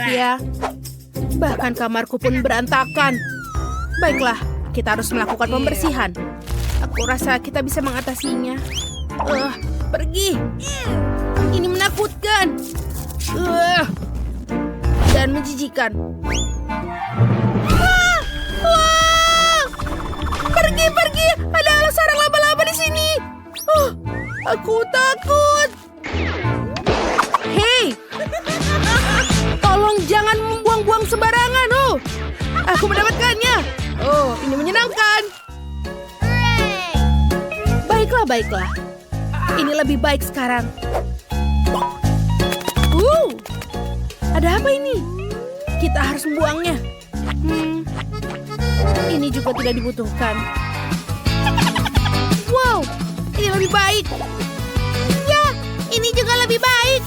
Ya, bahkan kamarku pun berantakan. Baiklah, kita harus melakukan pembersihan. Aku rasa kita bisa mengatasinya. Pergi. Ini menakutkan. Dan menjijikan. Pergi. Ada sarang laba-laba di sini. Aku takut. Hei, tolong jangan membuang-buang sembarangan. Aku mendapatkannya. Ini menyenangkan. Baiklah. Ini lebih baik sekarang. Ada apa ini? Kita harus membuangnya. Ini juga tidak dibutuhkan. Wow, ini lebih baik. Ya, ini juga lebih baik.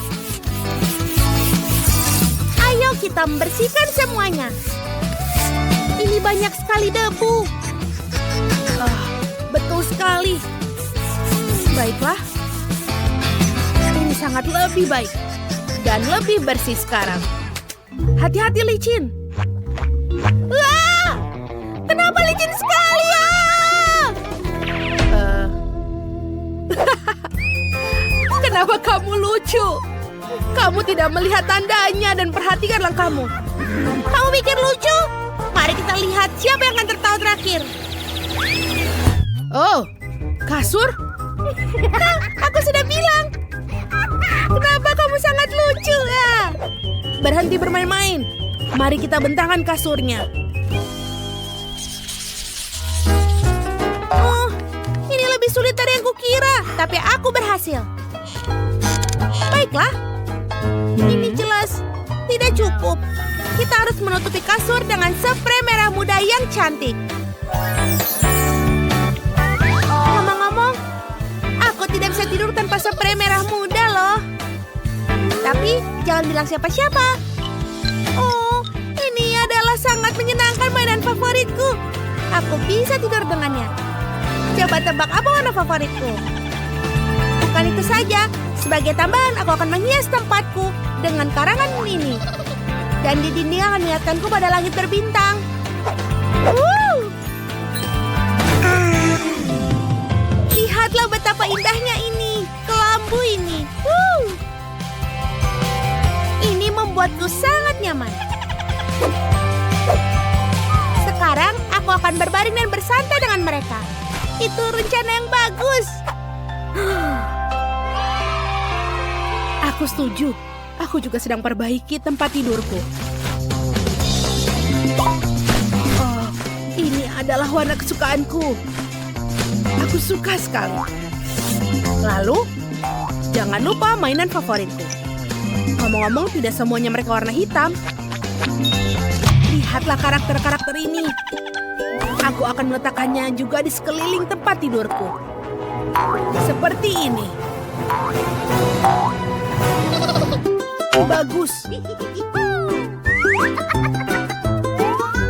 Ayo kita membersihkan semuanya. Ini banyak sekali debu. Betul sekali. Baiklah. Ini sangat lebih baik. Dan lebih bersih sekarang. Hati-hati licin. Kenapa licin sekali ya? Kenapa kamu lucu? Kamu tidak melihat tandanya dan perhatikan langkahmu. Kamu pikir lucu? Mari kita lihat siapa yang akan tertawa terakhir. Kasur? Aku sudah bilang. Kenapa kamu sangat lucu ya? Berhenti bermain-main. Mari kita bentangkan kasurnya. Ini lebih sulit dari yang kukira. Tapi aku berhasil. Baiklah. Ini jelas tidak cukup. Kita harus menutupi kasur dengan sprei merah muda yang cantik. Ngomong-ngomong, aku tidak bisa tidur tanpa sprei merah muda loh. Tapi jangan bilang siapa-siapa. Ini adalah sangat menyenangkan mainan favoritku. Aku bisa tidur dengannya. Coba tebak apa warna favoritku? Bukan itu saja. Sebagai tambahan, aku akan menghias tempatku dengan karangan ini. Dan di dinding akan mengingatkanku pada langit berbintang. Lihatlah betapa indahnya ini. Kelambu ini. Ini membuatku sangat nyaman. Sekarang aku akan berbaring dan bersantai dengan mereka. Itu rencana yang bagus. Aku setuju. Aku juga sedang perbaiki tempat tidurku. Ini adalah warna kesukaanku. Aku suka sekali. Lalu, jangan lupa mainan favoritku. Ngomong-ngomong, tidak semuanya mereka warna hitam. Lihatlah karakter-karakter ini. Aku akan meletakkannya juga di sekeliling tempat tidurku. Seperti ini. Bagus.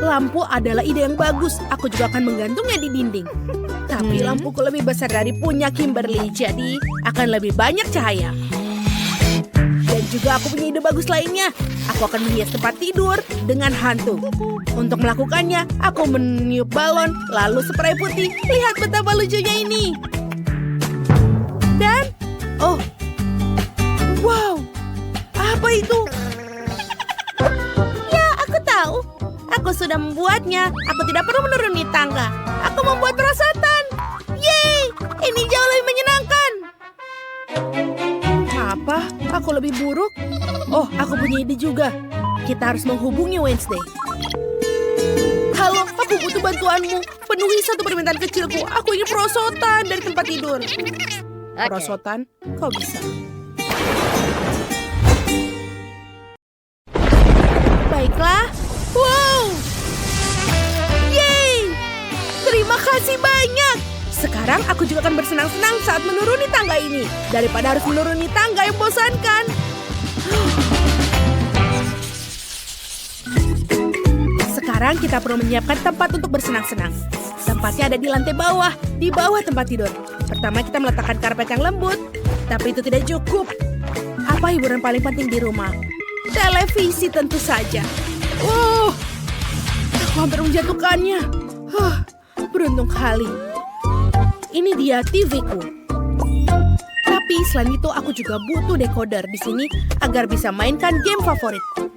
Lampu adalah ide yang bagus. Aku juga akan menggantungnya di dinding. Tapi lampuku lebih besar dari punya Kimberly, jadi akan lebih banyak cahaya. Dan juga aku punya ide bagus lainnya. Aku akan menghias tempat tidur dengan hantu. Untuk melakukannya, aku meniup balon, lalu spray putih. Lihat betapa lucunya ini. Dan, wow, apa itu? Ya, aku tahu. Aku sudah membuatnya. Aku tidak perlu menuruni tangga. Aku membuat perosotan. Yeay, ini jauh lebih menyenangkan. Apa? Aku lebih buruk? Aku punya ide juga. Kita harus menghubungi Wednesday. Halo, aku butuh bantuanmu. Penuhi satu permintaan kecilku. Aku ingin perosotan dari tempat tidur. Perosotan? Kau bisa. Baiklah. Wow! Yeay! Terima kasih banyak. Sekarang aku juga akan bersenang-senang saat menuruni tangga ini. Daripada harus menuruni tangga yang membosankan. Sekarang kita perlu menyiapkan tempat untuk bersenang-senang. Tempatnya ada di lantai bawah, di bawah tempat tidur. Pertama kita meletakkan karpet yang lembut, tapi itu tidak cukup. Apa hiburan paling penting di rumah? Televisi tentu saja. Oh, aku hampir menjatuhkannya. Beruntung kali. Ini dia TV-ku. Tapi selain itu aku juga butuh decoder di sini agar bisa mainkan game favoritku.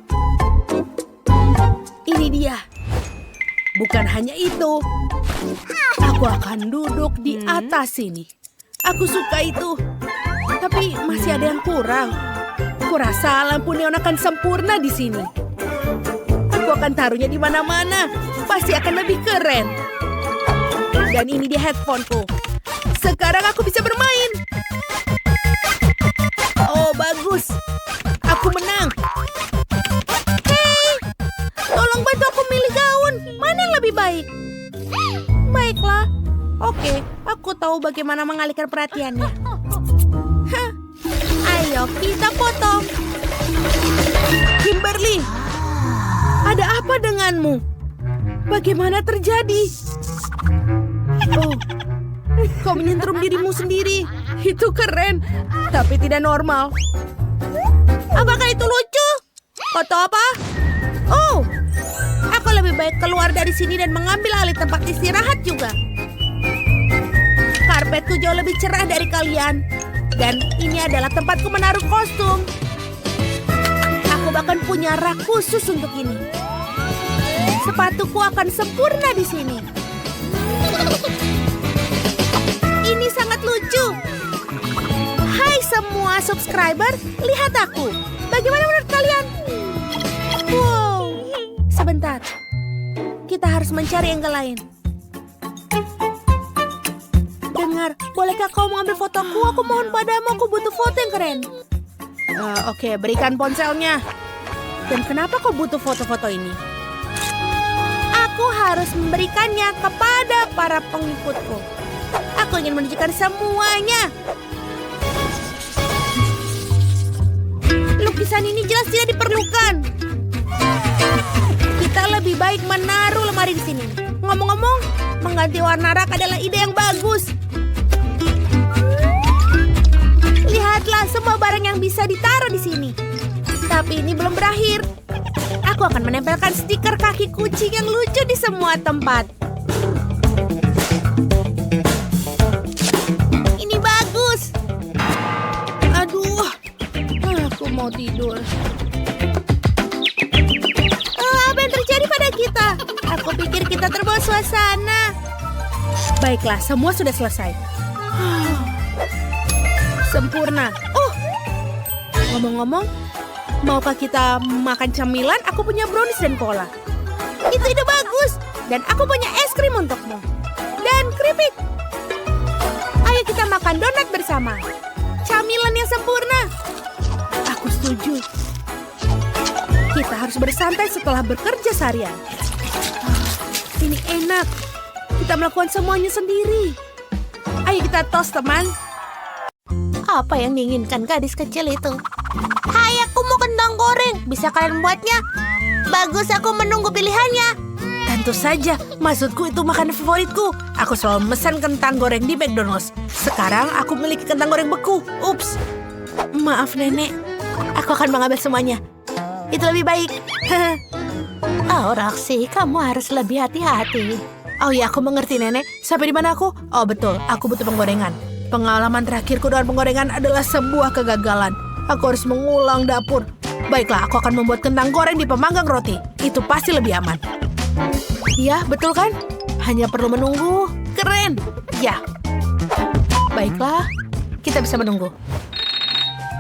Ini dia. Bukan hanya itu. Aku akan duduk di atas sini. Aku suka itu. Tapi masih ada yang kurang. Kurasa lampu neon akan sempurna di sini. Aku akan taruhnya di mana-mana. Pasti akan lebih keren. Dan ini dia headphone-ku. Sekarang aku bisa bermain. Oh, bagus. Aku menang. Hei, tolong bantu aku milih gaun. Mana yang lebih baik? Baiklah. Oke, aku tahu bagaimana mengalihkan perhatiannya. Ayo, kita foto. Kimberly, ada apa denganmu? Bagaimana terjadi? Oh, kau menyentrum dirimu sendiri. Itu keren, tapi tidak normal. Apakah itu lucu? Foto apa? Oh, aku lebih baik keluar dari sini dan mengambil alih tempat istirahat juga. Karpetku jauh lebih cerah dari kalian. Dan ini adalah tempatku menaruh kostum. Aku bahkan punya rak khusus untuk ini. Sepatuku akan sempurna di sini. Ini sangat lucu. Hai semua subscriber, lihat aku. Bagaimana menurut kalian? Wow. Sebentar. Kita harus mencari angle lain. Dengar, bolehkah kau mengambil fotoku? Aku mohon padamu, aku butuh foto yang keren. Oke, berikan ponselnya. Dan kenapa kau butuh foto-foto ini? Aku harus memberikannya kepada para pengikutku. Aku ingin menunjukkan semuanya. Lukisan ini jelas tidak diperlukan. Kita lebih baik menaruh lemari di sini. Ngomong-ngomong, mengganti warna rak adalah ide yang bagus. Lihatlah semua barang yang bisa ditaruh di sini. Tapi ini belum berakhir. Aku akan menempelkan stiker kaki kucing yang lucu di semua tempat. Ini bagus. Aduh, aku mau tidur. Apa yang terjadi pada kita? Aku pikir kita terbawa suasana. Baiklah, semua sudah selesai. Sempurna. Oh, ngomong-ngomong, maukah kita makan camilan? Aku punya brownies dan cola. Itu ide bagus. Dan aku punya es krim untukmu. Dan keripik. Ayo kita makan donat bersama. Camilan yang sempurna. Aku setuju. Kita harus bersantai setelah bekerja seharian. Ini enak. Kita melakukan semuanya sendiri. Ayo kita tos, teman. Apa yang diinginkan gadis kecil itu? Hai, aku mau kentang goreng. Bisa kalian buatnya? Bagus, aku menunggu pilihannya. Tentu saja, maksudku itu makanan favoritku. Aku selalu memesan kentang goreng di McDonald's. Sekarang aku memiliki kentang goreng beku. Ups. Maaf, Nenek. Aku akan mengambil semuanya. Itu lebih baik. Oh, Roxy, kamu harus lebih hati-hati. Oh ya, aku mengerti, Nenek. Sampai di mana aku? Oh, betul. Aku butuh penggorengan. Pengalaman terakhirku dengan penggorengan adalah sebuah kegagalan. Aku harus mengulang dapur. Baiklah, aku akan membuat kentang goreng di pemanggang roti. Itu pasti lebih aman. Ya, betul kan? Hanya perlu menunggu. Keren. Ya. Baiklah, kita bisa menunggu.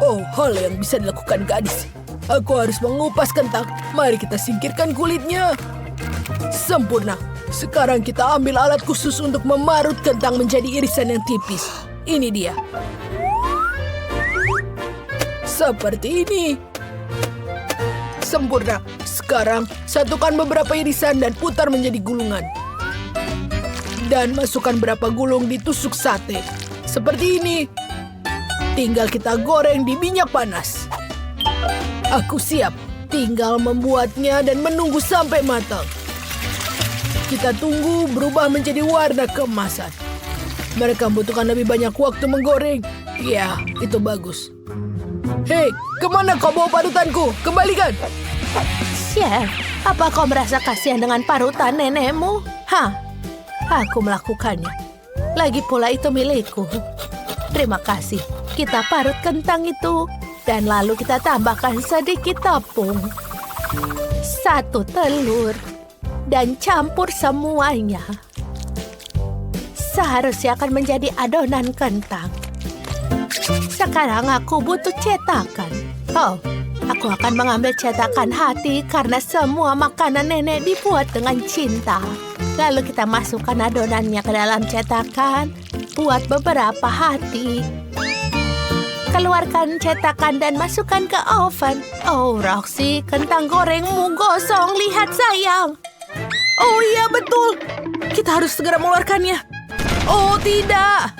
Oh, hal yang bisa dilakukan gadis. Aku harus mengupas kentang. Mari kita singkirkan kulitnya. Sempurna. Sekarang kita ambil alat khusus untuk memarut kentang menjadi irisan yang tipis. Ini dia. Seperti ini. Sempurna. Sekarang, satukan beberapa irisan dan putar menjadi gulungan. Dan masukkan beberapa gulung di tusuk sate. Seperti ini. Tinggal kita goreng di minyak panas. Aku siap. Tinggal membuatnya dan menunggu sampai matang. Kita tunggu berubah menjadi warna keemasan. Mereka membutuhkan lebih banyak waktu menggoreng. Ya, itu bagus. Hei, kemana kau bawa parutanku? Kembalikan! Chef, apa kau merasa kasihan dengan parutan nenekmu? Hah? Aku melakukannya. Lagi pula itu milikku. Terima kasih. Kita parut kentang itu. Dan lalu kita tambahkan sedikit tepung. 1 telur. Dan campur semuanya. Seharusnya akan menjadi adonan kentang. Sekarang aku butuh cetakan. Oh, aku akan mengambil cetakan hati karena semua makanan nenek dibuat dengan cinta. Lalu kita masukkan adonannya ke dalam cetakan. Buat beberapa hati. Keluarkan cetakan dan masukkan ke oven. Oh, Roxy, kentang gorengmu gosong. Lihat, sayang. Oh iya, betul. Kita harus segera mengeluarkannya. Oh, tidak.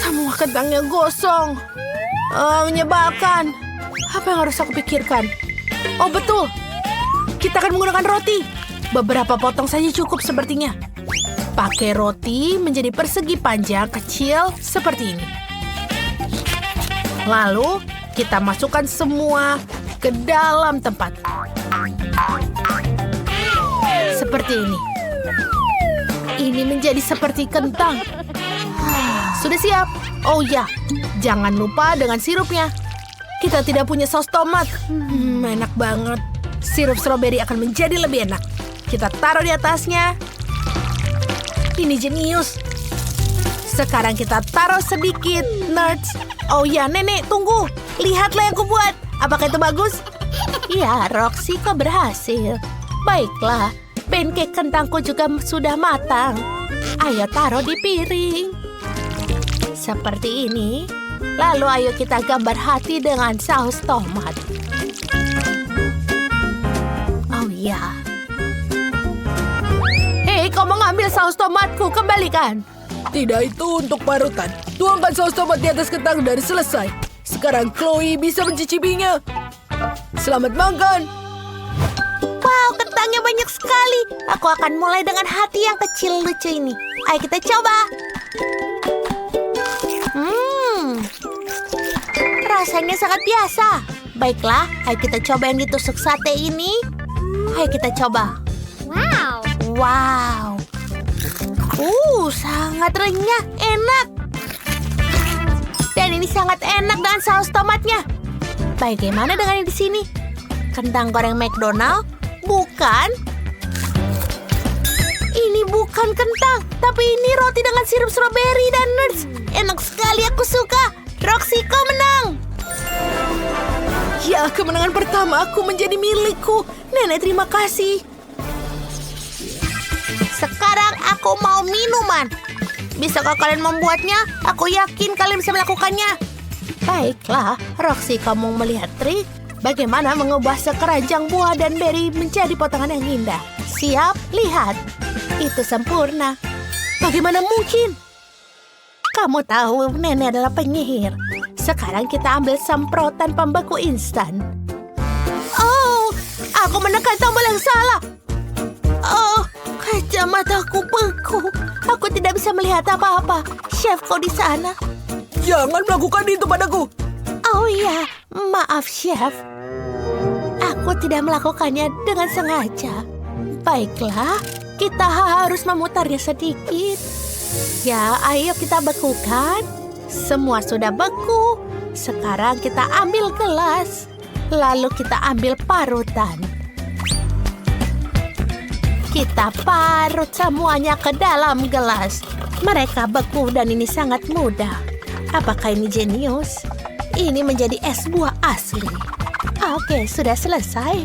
Semua kentangnya gosong. Menyebalkan. Apa yang harus aku pikirkan? Oh, betul. Kita akan menggunakan roti. Beberapa potong saja cukup sepertinya. Pakai roti menjadi persegi panjang kecil seperti ini. Lalu, kita masukkan semua ke dalam tempat. Seperti ini. Ini menjadi seperti kentang. Sudah siap. Oh ya, jangan lupa dengan sirupnya. Kita tidak punya saus tomat. Enak banget. Sirup stroberi akan menjadi lebih enak. Kita taruh di atasnya. Ini jenius. Sekarang kita taruh sedikit nuts. Oh ya, nenek, tunggu. Lihatlah yang kubuat. Apakah itu bagus? Ya, Roxy, kau berhasil. Baiklah, pancake kentangku juga sudah matang. Ayo taruh di piring. Seperti ini. Lalu ayo kita gambar hati dengan saus tomat. Oh ya. Hei, kau mengambil saus tomatku, kembalikan. Tidak, itu untuk parutan. Tuangkan saus tomat di atas kentang dan selesai. Sekarang Chloe bisa mencicipinya. Selamat makan. Wow, kentangnya banyak sekali. Aku akan mulai dengan hati yang kecil lucu ini. Ayo kita coba. Rasanya sangat biasa. Baiklah, ayo kita coba yang ditusuk sate ini. Ayo kita coba. Wow. Sangat renyah, enak. Dan ini sangat enak dengan saus tomatnya. Bagaimana dengan yang di sini? Kentang goreng McDonald? Bukan. Ini bukan kentang, tapi ini roti dengan sirup stroberi dan nuts. Enak sekali, aku suka. Roxy, kau menang. Ya, kemenangan pertama aku menjadi milikku. Nenek, terima kasih. Sekarang aku mau minuman. Bisakah kalian membuatnya? Aku yakin kalian bisa melakukannya. Baiklah, Roxy, kamu melihat trik. Bagaimana mengubah sekeranjang buah dan beri menjadi potongan yang indah. Siap? Lihat. Itu sempurna. Bagaimana mungkin? Kamu tahu nenek adalah penyihir. Sekarang kita ambil semprotan pembeku instan. Oh, aku menekan tombol yang salah. Oh, kacamataku beku. Aku tidak bisa melihat apa-apa. Chef, kau di sana? Jangan melakukan itu padaku. Oh iya, maaf Chef. Aku tidak melakukannya dengan sengaja. Baiklah, kita harus memutarnya sedikit. Ya, ayo kita bekukan. Semua sudah beku. Sekarang kita ambil gelas. Lalu kita ambil parutan. Kita parut semuanya ke dalam gelas. Mereka beku dan ini sangat mudah. Apakah ini jenius? Ini menjadi es buah asli. Oke, sudah selesai.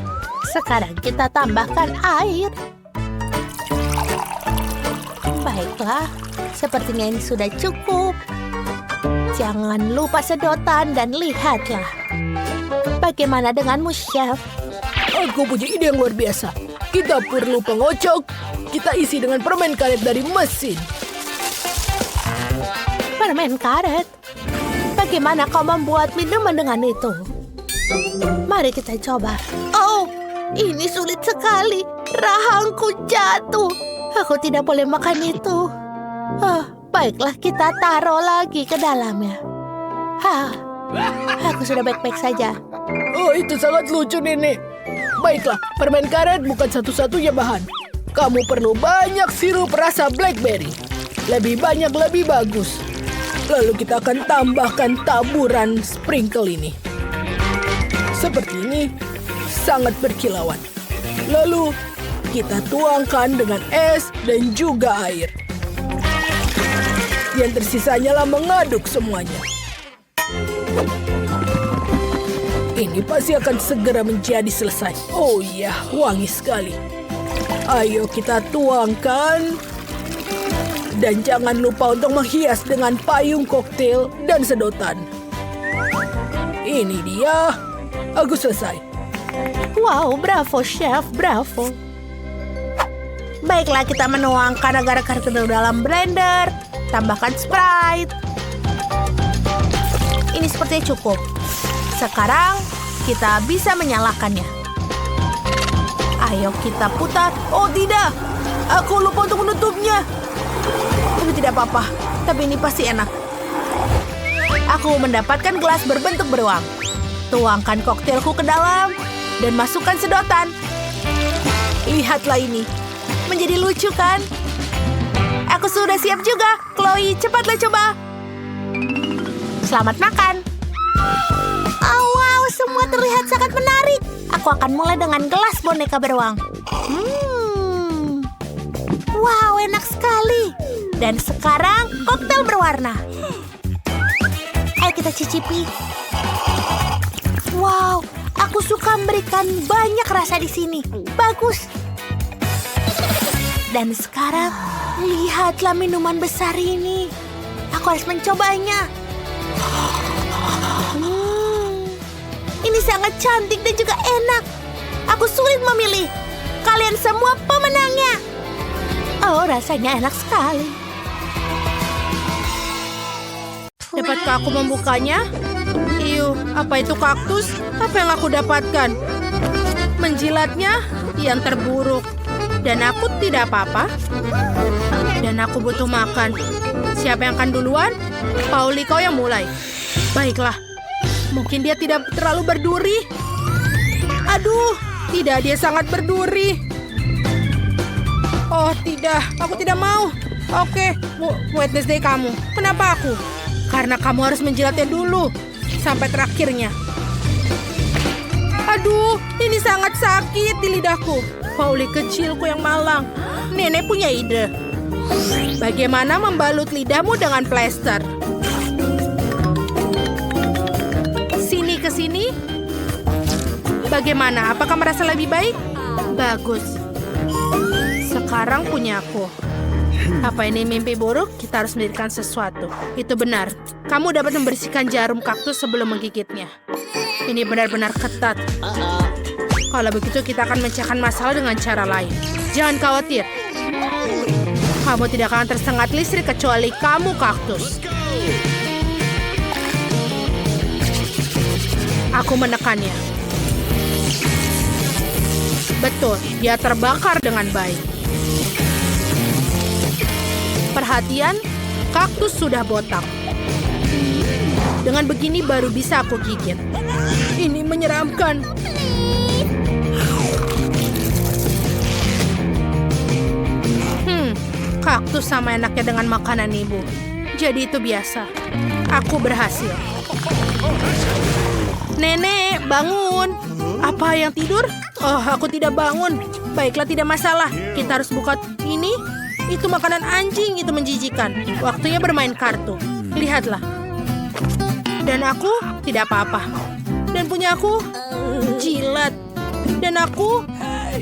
Sekarang kita tambahkan air. Baiklah, sepertinya ini sudah cukup. Jangan lupa sedotan dan lihatlah. Bagaimana denganmu, Chef? Aku punya ide yang luar biasa. Kita perlu pengocok. Kita isi dengan permen karet dari mesin. Permen karet? Bagaimana kau membuat minuman dengan itu? Mari kita coba. Oh, ini sulit sekali. Rahangku jatuh. Aku tidak boleh makan itu. Baiklah, kita taruh lagi ke dalamnya. Aku sudah baik-baik saja. Oh, itu sangat lucu, Nenek. Baiklah, permen karet bukan satu-satunya bahan. Kamu perlu banyak sirup rasa blackberry. Lebih banyak lebih bagus. Lalu kita akan tambahkan taburan sprinkle ini. Seperti ini, sangat berkilauan. Lalu, kita tuangkan dengan es dan juga air. Yang tersisanya lah mengaduk semuanya. Ini pasti akan segera menjadi selesai. Oh iya, wangi sekali. Ayo kita tuangkan. Dan jangan lupa untuk menghias dengan payung koktail dan sedotan. Ini dia. Aku selesai. Wow, bravo chef, bravo. Baiklah, kita menuangkan agar-agar ke dalam blender. Tambahkan Sprite. Ini sepertinya cukup. Sekarang kita bisa menyalakannya. Ayo kita putar. Oh tidak, aku lupa untuk menutupnya. Tapi tidak apa-apa, tapi ini pasti enak. Aku mendapatkan gelas berbentuk beruang. Tuangkan koktailku ke dalam dan masukkan sedotan. Lihatlah ini, menjadi lucu kan? Aku sudah siap juga. Chloe, cepatlah coba. Selamat makan. Oh, wow, semua terlihat sangat menarik. Aku akan mulai dengan gelas boneka beruang. Wow, enak sekali. Dan sekarang koktail berwarna. Ayo kita cicipi. Wow, aku suka memberikan banyak rasa di sini. Bagus. Dan sekarang, lihatlah minuman besar ini. Aku harus mencobanya. Ini sangat cantik dan juga enak. Aku sulit memilih. Kalian semua pemenangnya. Oh, rasanya enak sekali. Dapatkah aku membukanya? Apa itu kaktus? Apa yang aku dapatkan? Menjilatnya yang terburuk. Dan aku tidak apa-apa. Dan aku butuh makan. Siapa yang akan duluan? Pauli, kau yang mulai. Baiklah. Mungkin dia tidak terlalu berduri. Aduh, tidak, dia sangat berduri. Oh tidak, aku tidak mau. Oke, Wednesday kamu. Kenapa aku? Karena kamu harus menjilatnya dulu. Sampai terakhirnya. Aduh, ini sangat sakit di lidahku. Pauli kecilku yang malang. Nenek punya ide. Bagaimana membalut lidahmu dengan plester? Sini ke sini. Bagaimana? Apakah merasa lebih baik? Bagus. Sekarang punya aku. Apa ini mimpi buruk? Kita harus mendirikan sesuatu. Itu benar. Kamu dapat membersihkan jarum kaktus sebelum menggigitnya. Ini benar-benar ketat. Kalau begitu kita akan memecahkan masalah dengan cara lain. Jangan khawatir. Kamu tidak akan tersengat listrik kecuali kamu kaktus. Aku menekannya. Betul, dia terbakar dengan baik. Perhatian, kaktus sudah botak. Dengan begini baru bisa aku gigit. Ini menyeramkan. Kaktus sama enaknya dengan makanan ibu. Jadi itu biasa. Aku berhasil. Nenek, bangun. Apa yang tidur? Oh, aku tidak bangun. Baiklah, tidak masalah. Kita harus buka ini. Itu makanan anjing, itu menjijikan. Waktunya bermain kartu. Lihatlah. Dan aku tidak apa-apa. Dan punya aku jilat. Dan aku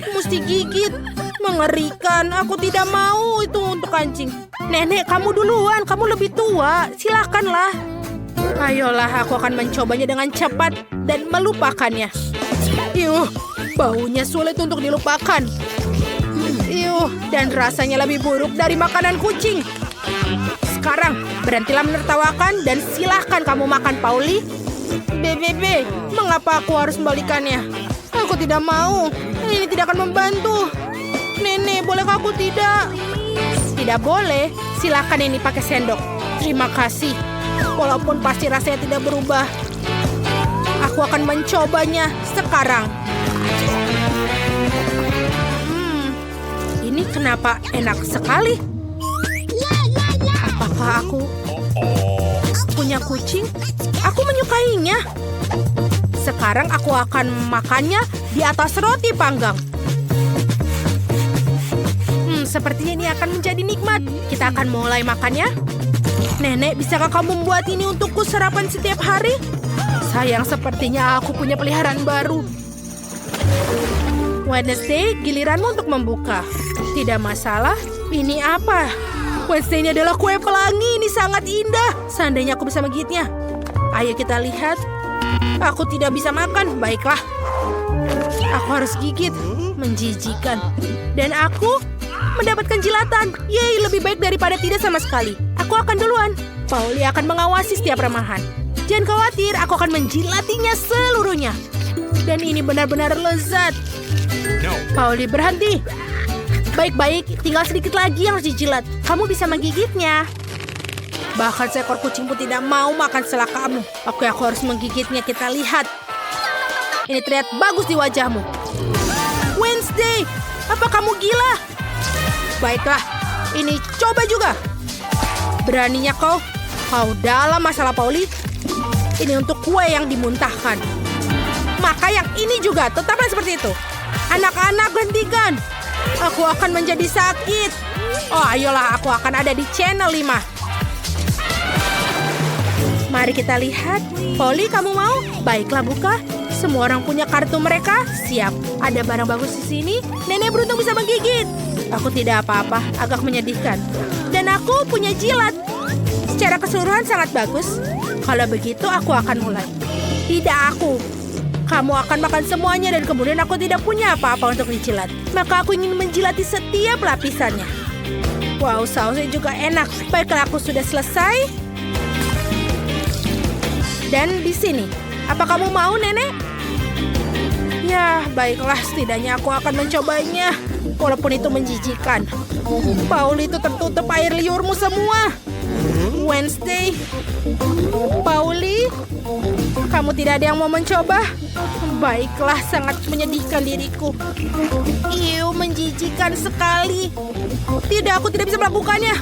mesti gigit. Mengerikan. Aku tidak mau itu untuk anjing. Nenek, kamu duluan. Kamu lebih tua. Silakanlah. Ayolah, aku akan mencobanya dengan cepat dan melupakannya. Baunya sulit untuk dilupakan. Dan rasanya lebih buruk dari makanan kucing. Sekarang, berhentilah menertawakan dan silahkan kamu makan, Pauli. BBB, mengapa aku harus membalikannya? Aku tidak mau. Ini tidak akan membantu. Nenek, bolehkah aku tidak? Tidak boleh. Silahkan ini pakai sendok. Terima kasih. Walaupun pasti rasanya tidak berubah. Aku akan mencobanya sekarang. Ini kenapa enak sekali? Apakah aku punya kucing? Aku menyukainya. Sekarang aku akan makannya di atas roti panggang. Sepertinya ini akan menjadi nikmat. Kita akan mulai makannya. Nenek, bisakah kamu membuat ini untukku sarapan setiap hari? Sayang, sepertinya aku punya peliharaan baru. Wednesday, giliranmu untuk membuka. Tidak masalah. Ini apa? Wednesday ini adalah kue pelangi. Ini sangat indah. Seandainya aku bisa menggigitnya. Ayo kita lihat. Aku tidak bisa makan. Baiklah. Aku harus gigit. Menjijikan. Dan aku mendapatkan jilatan. Yeay, lebih baik daripada tidak sama sekali. Aku akan duluan. Pauli akan mengawasi setiap remahan. Jangan khawatir, aku akan menjilatinya seluruhnya. Dan ini benar-benar lezat. Pauli, berhenti. Baik-baik, tinggal sedikit lagi yang harus dijilat. Kamu bisa menggigitnya. Bahkan seekor kucing pun tidak mau makan setelah kamu. Aku harus menggigitnya, kita lihat. Ini terlihat bagus di wajahmu. Wednesday, apa kamu gila? Baiklah, ini coba juga. Beraninya kau dalam masalah Pauli. Ini untuk kue yang dimuntahkan. Maka yang ini juga, tetaplah seperti itu. Anak-anak, hentikan. Aku akan menjadi sakit. Oh, ayolah, aku akan ada di channel 5. Mari kita lihat. Pauli, kamu mau? Baiklah, buka. Semua orang punya kartu mereka. Siap. Ada barang bagus di sini. Nenek beruntung bisa menggigit. Aku tidak apa-apa, agak menyedihkan. Dan aku punya jilat. Secara keseluruhan sangat bagus. Kalau begitu, aku akan mulai. Tidak aku. Kamu akan makan semuanya dan kemudian aku tidak punya apa-apa untuk dijilat. Maka aku ingin menjilati setiap lapisannya. Wow, sausnya juga enak. Baiklah, aku sudah selesai. Dan di sini. Apa kamu mau, Nenek? Ya, baiklah. Setidaknya aku akan mencobanya. Walaupun itu menjijikan. Pauli, itu tertutup air liurmu semua. Wednesday. Pauli, kamu tidak ada yang mau mencoba? Baiklah, sangat menyedihkan diriku. Iu, menjijikan sekali. Tidak, aku tidak bisa melakukannya.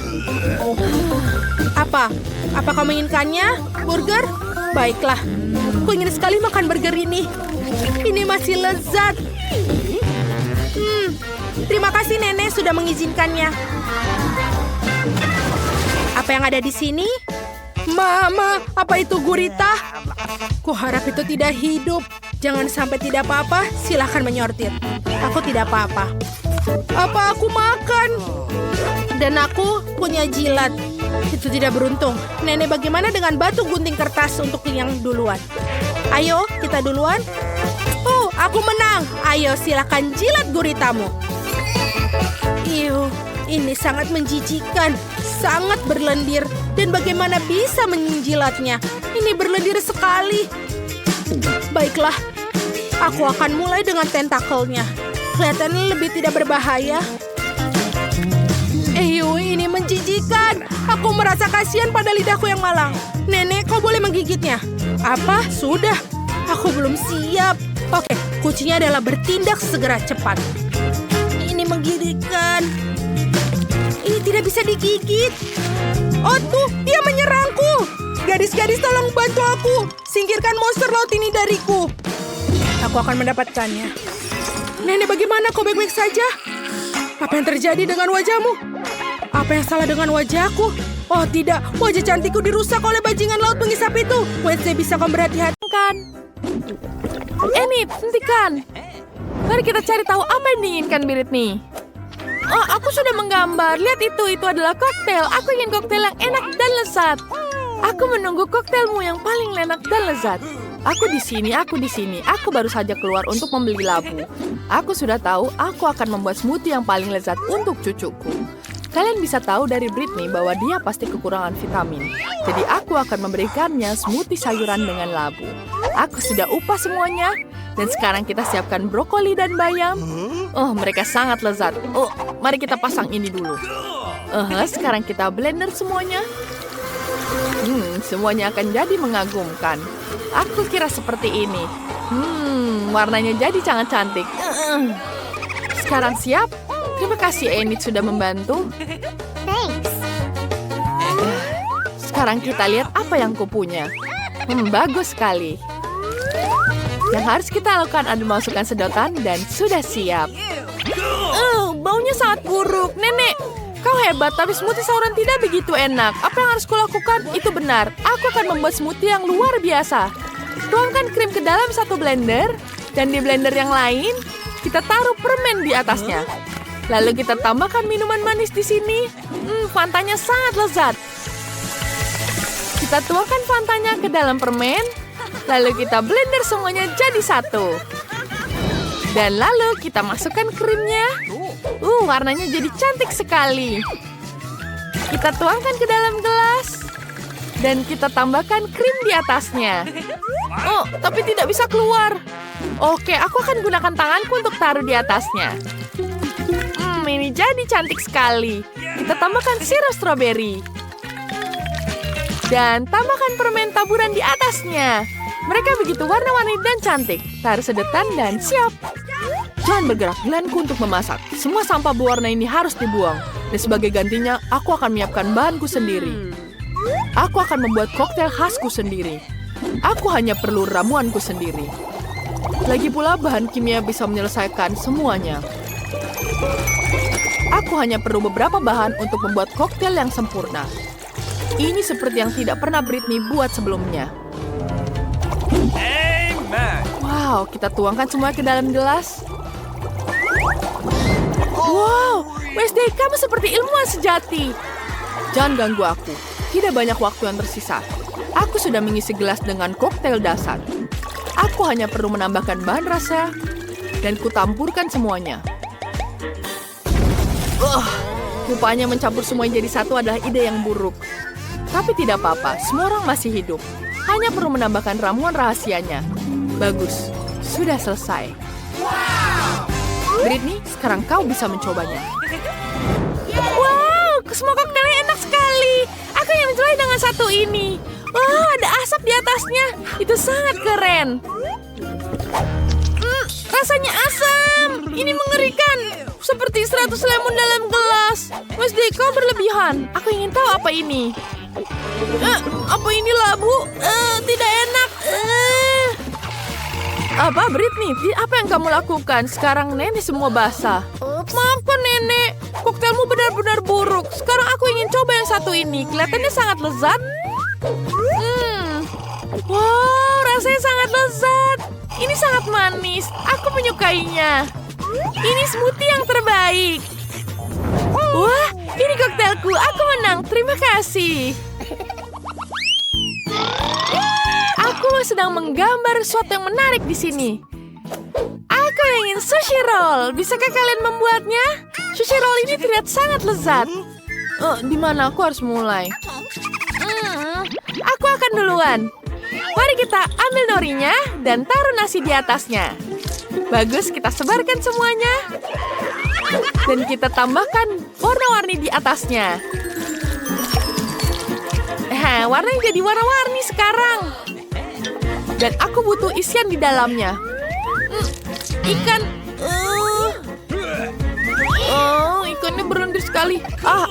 Apa? Apa kamu inginkannya? Burger? Baiklah, aku ingin sekali makan burger ini. Ini masih lezat. Terima kasih Nenek sudah mengizinkannya. Apa yang ada di sini? Mama, apa itu gurita? Kuharap itu tidak hidup. Jangan sampai tidak apa-apa, silahkan menyortir. Aku tidak apa-apa. Apa aku makan? Dan aku punya jilat. Itu tidak beruntung. Nenek, bagaimana dengan batu gunting kertas untuk yang duluan? Ayo, kita duluan. Oh, aku menang. Ayo, silahkan jilat guritamu. Iu, ini sangat menjijikan. Sangat berlendir. Dan bagaimana bisa menjilatnya? Ini berlendir sekali. Baiklah, aku akan mulai dengan tentakelnya. Kelihatannya lebih tidak berbahaya. Ini menjijikan. Aku merasa kasihan pada lidahku yang malang. Nenek, kau boleh menggigitnya. Apa? Sudah. Aku belum siap. Oke, kuncinya adalah bertindak segera cepat. Ini menggigitkan. Ini tidak bisa digigit. Oh tuh, dia menyerangku. Gadis-gadis, tolong bantu aku. Singkirkan monster laut ini dariku. Aku akan mendapatkannya. Nenek, bagaimana? Kau baik-baik saja? Apa yang terjadi dengan wajahmu? Apa yang salah dengan wajahku? Oh tidak, wajah cantikku dirusak oleh bajingan laut pengisap itu. Wednesday, bisa kau berhati-hati? Enid, hentikan. Mari kita cari tahu apa yang diinginkan Britney. Oh, aku sudah menggambar. Lihat itu adalah koktail. Aku ingin koktail yang enak dan lezat. Aku menunggu koktailmu yang paling enak dan lezat. Aku di sini. Aku baru saja keluar untuk membeli labu. Aku sudah tahu aku akan membuat smoothie yang paling lezat untuk cucuku. Kalian bisa tahu dari Britney bahwa dia pasti kekurangan vitamin. Jadi aku akan memberikannya smoothie sayuran dengan labu. Aku sudah upah semuanya. Dan sekarang kita siapkan brokoli dan bayam. Oh, mereka sangat lezat. Oh, mari kita pasang ini dulu. Sekarang kita blender semuanya. Semuanya akan jadi mengagumkan. Aku kira seperti ini. Warnanya jadi sangat cantik. Sekarang siap? Terima kasih Enid sudah membantu. Sekarang kita lihat apa yang kupunya. Bagus sekali. Yang harus kita lakukan adalah masukkan sedotan dan sudah siap. Baunya sangat buruk. Nenek, kau hebat, tapi smoothie sauran tidak begitu enak. Apa yang harus kulakukan? Itu benar. Aku akan membuat smoothie yang luar biasa. Tuangkan krim ke dalam satu blender, dan di blender yang lain, kita taruh permen di atasnya. Lalu kita tambahkan minuman manis di sini. Fantanya sangat lezat. Kita tuangkan Fantanya ke dalam permen, lalu kita blender semuanya jadi satu. Dan lalu kita masukkan krimnya. Warnanya jadi cantik sekali. Kita tuangkan ke dalam gelas, dan kita tambahkan krim di atasnya. Tapi tidak bisa keluar. Oke, aku akan gunakan tanganku untuk taruh di atasnya. Ini jadi cantik sekali. Kita tambahkan sirup stroberi. Dan tambahkan permen taburan di atasnya. Mereka begitu warna-warni dan cantik. Taruh sedotan dan siap. Jangan bergerak, giliranku untuk memasak. Semua sampah berwarna ini harus dibuang. Dan sebagai gantinya, aku akan menyiapkan bahanku sendiri. Aku akan membuat koktail khasku sendiri. Aku hanya perlu ramuanku sendiri. Lagi pula, bahan kimia bisa menyelesaikan semuanya. Aku hanya perlu beberapa bahan untuk membuat koktail yang sempurna. Ini seperti yang tidak pernah Britney buat sebelumnya. Wow, kita tuangkan semua ke dalam gelas. Wow, Wednesday, kamu seperti ilmuwan sejati. Jangan ganggu aku. Tidak banyak waktu yang tersisa. Aku sudah mengisi gelas dengan koktail dasar. Aku hanya perlu menambahkan bahan rasa dan kutampurkan semuanya. Rupanya mencampur semuanya jadi satu adalah ide yang buruk. Tapi tidak apa-apa, semua orang masih hidup. Hanya perlu menambahkan ramuan rahasianya. Bagus, sudah selesai. Britney, sekarang kau bisa mencobanya. Wow, semua koktailnya enak sekali. Aku yang mencoba dengan satu ini. Wah, ada asap di atasnya. Itu sangat keren. Rasanya asam. Ini mengerikan. Seperti 100 lemon dalam gelas. Wednesday, kau berlebihan. Aku ingin tahu apa ini. Apa ini labu? Tidak enak. Apa, Britney? Apa yang kamu lakukan? Sekarang nenek semua basah. Maafkan nenek. Koktailmu benar-benar buruk. Sekarang aku ingin coba yang satu ini. Kelihatannya sangat lezat. Wow, rasanya sangat lezat. Ini sangat manis. Aku menyukainya. Ini smoothie yang terbaik. Wah, ini koktailku. Aku menang. Terima kasih. Aku sedang menggambar sesuatu yang menarik di sini. Aku ingin sushi roll. Bisakah kalian membuatnya? Sushi roll ini terlihat sangat lezat. Di mana aku harus mulai? Aku akan duluan. Mari kita ambil norinya dan taruh nasi di atasnya. Bagus, kita sebarkan semuanya. Dan kita tambahkan warna-warni di atasnya. Warnanya jadi warna-warni sekarang. Dan aku butuh isian di dalamnya. Ikan. Ikannya berlendir sekali.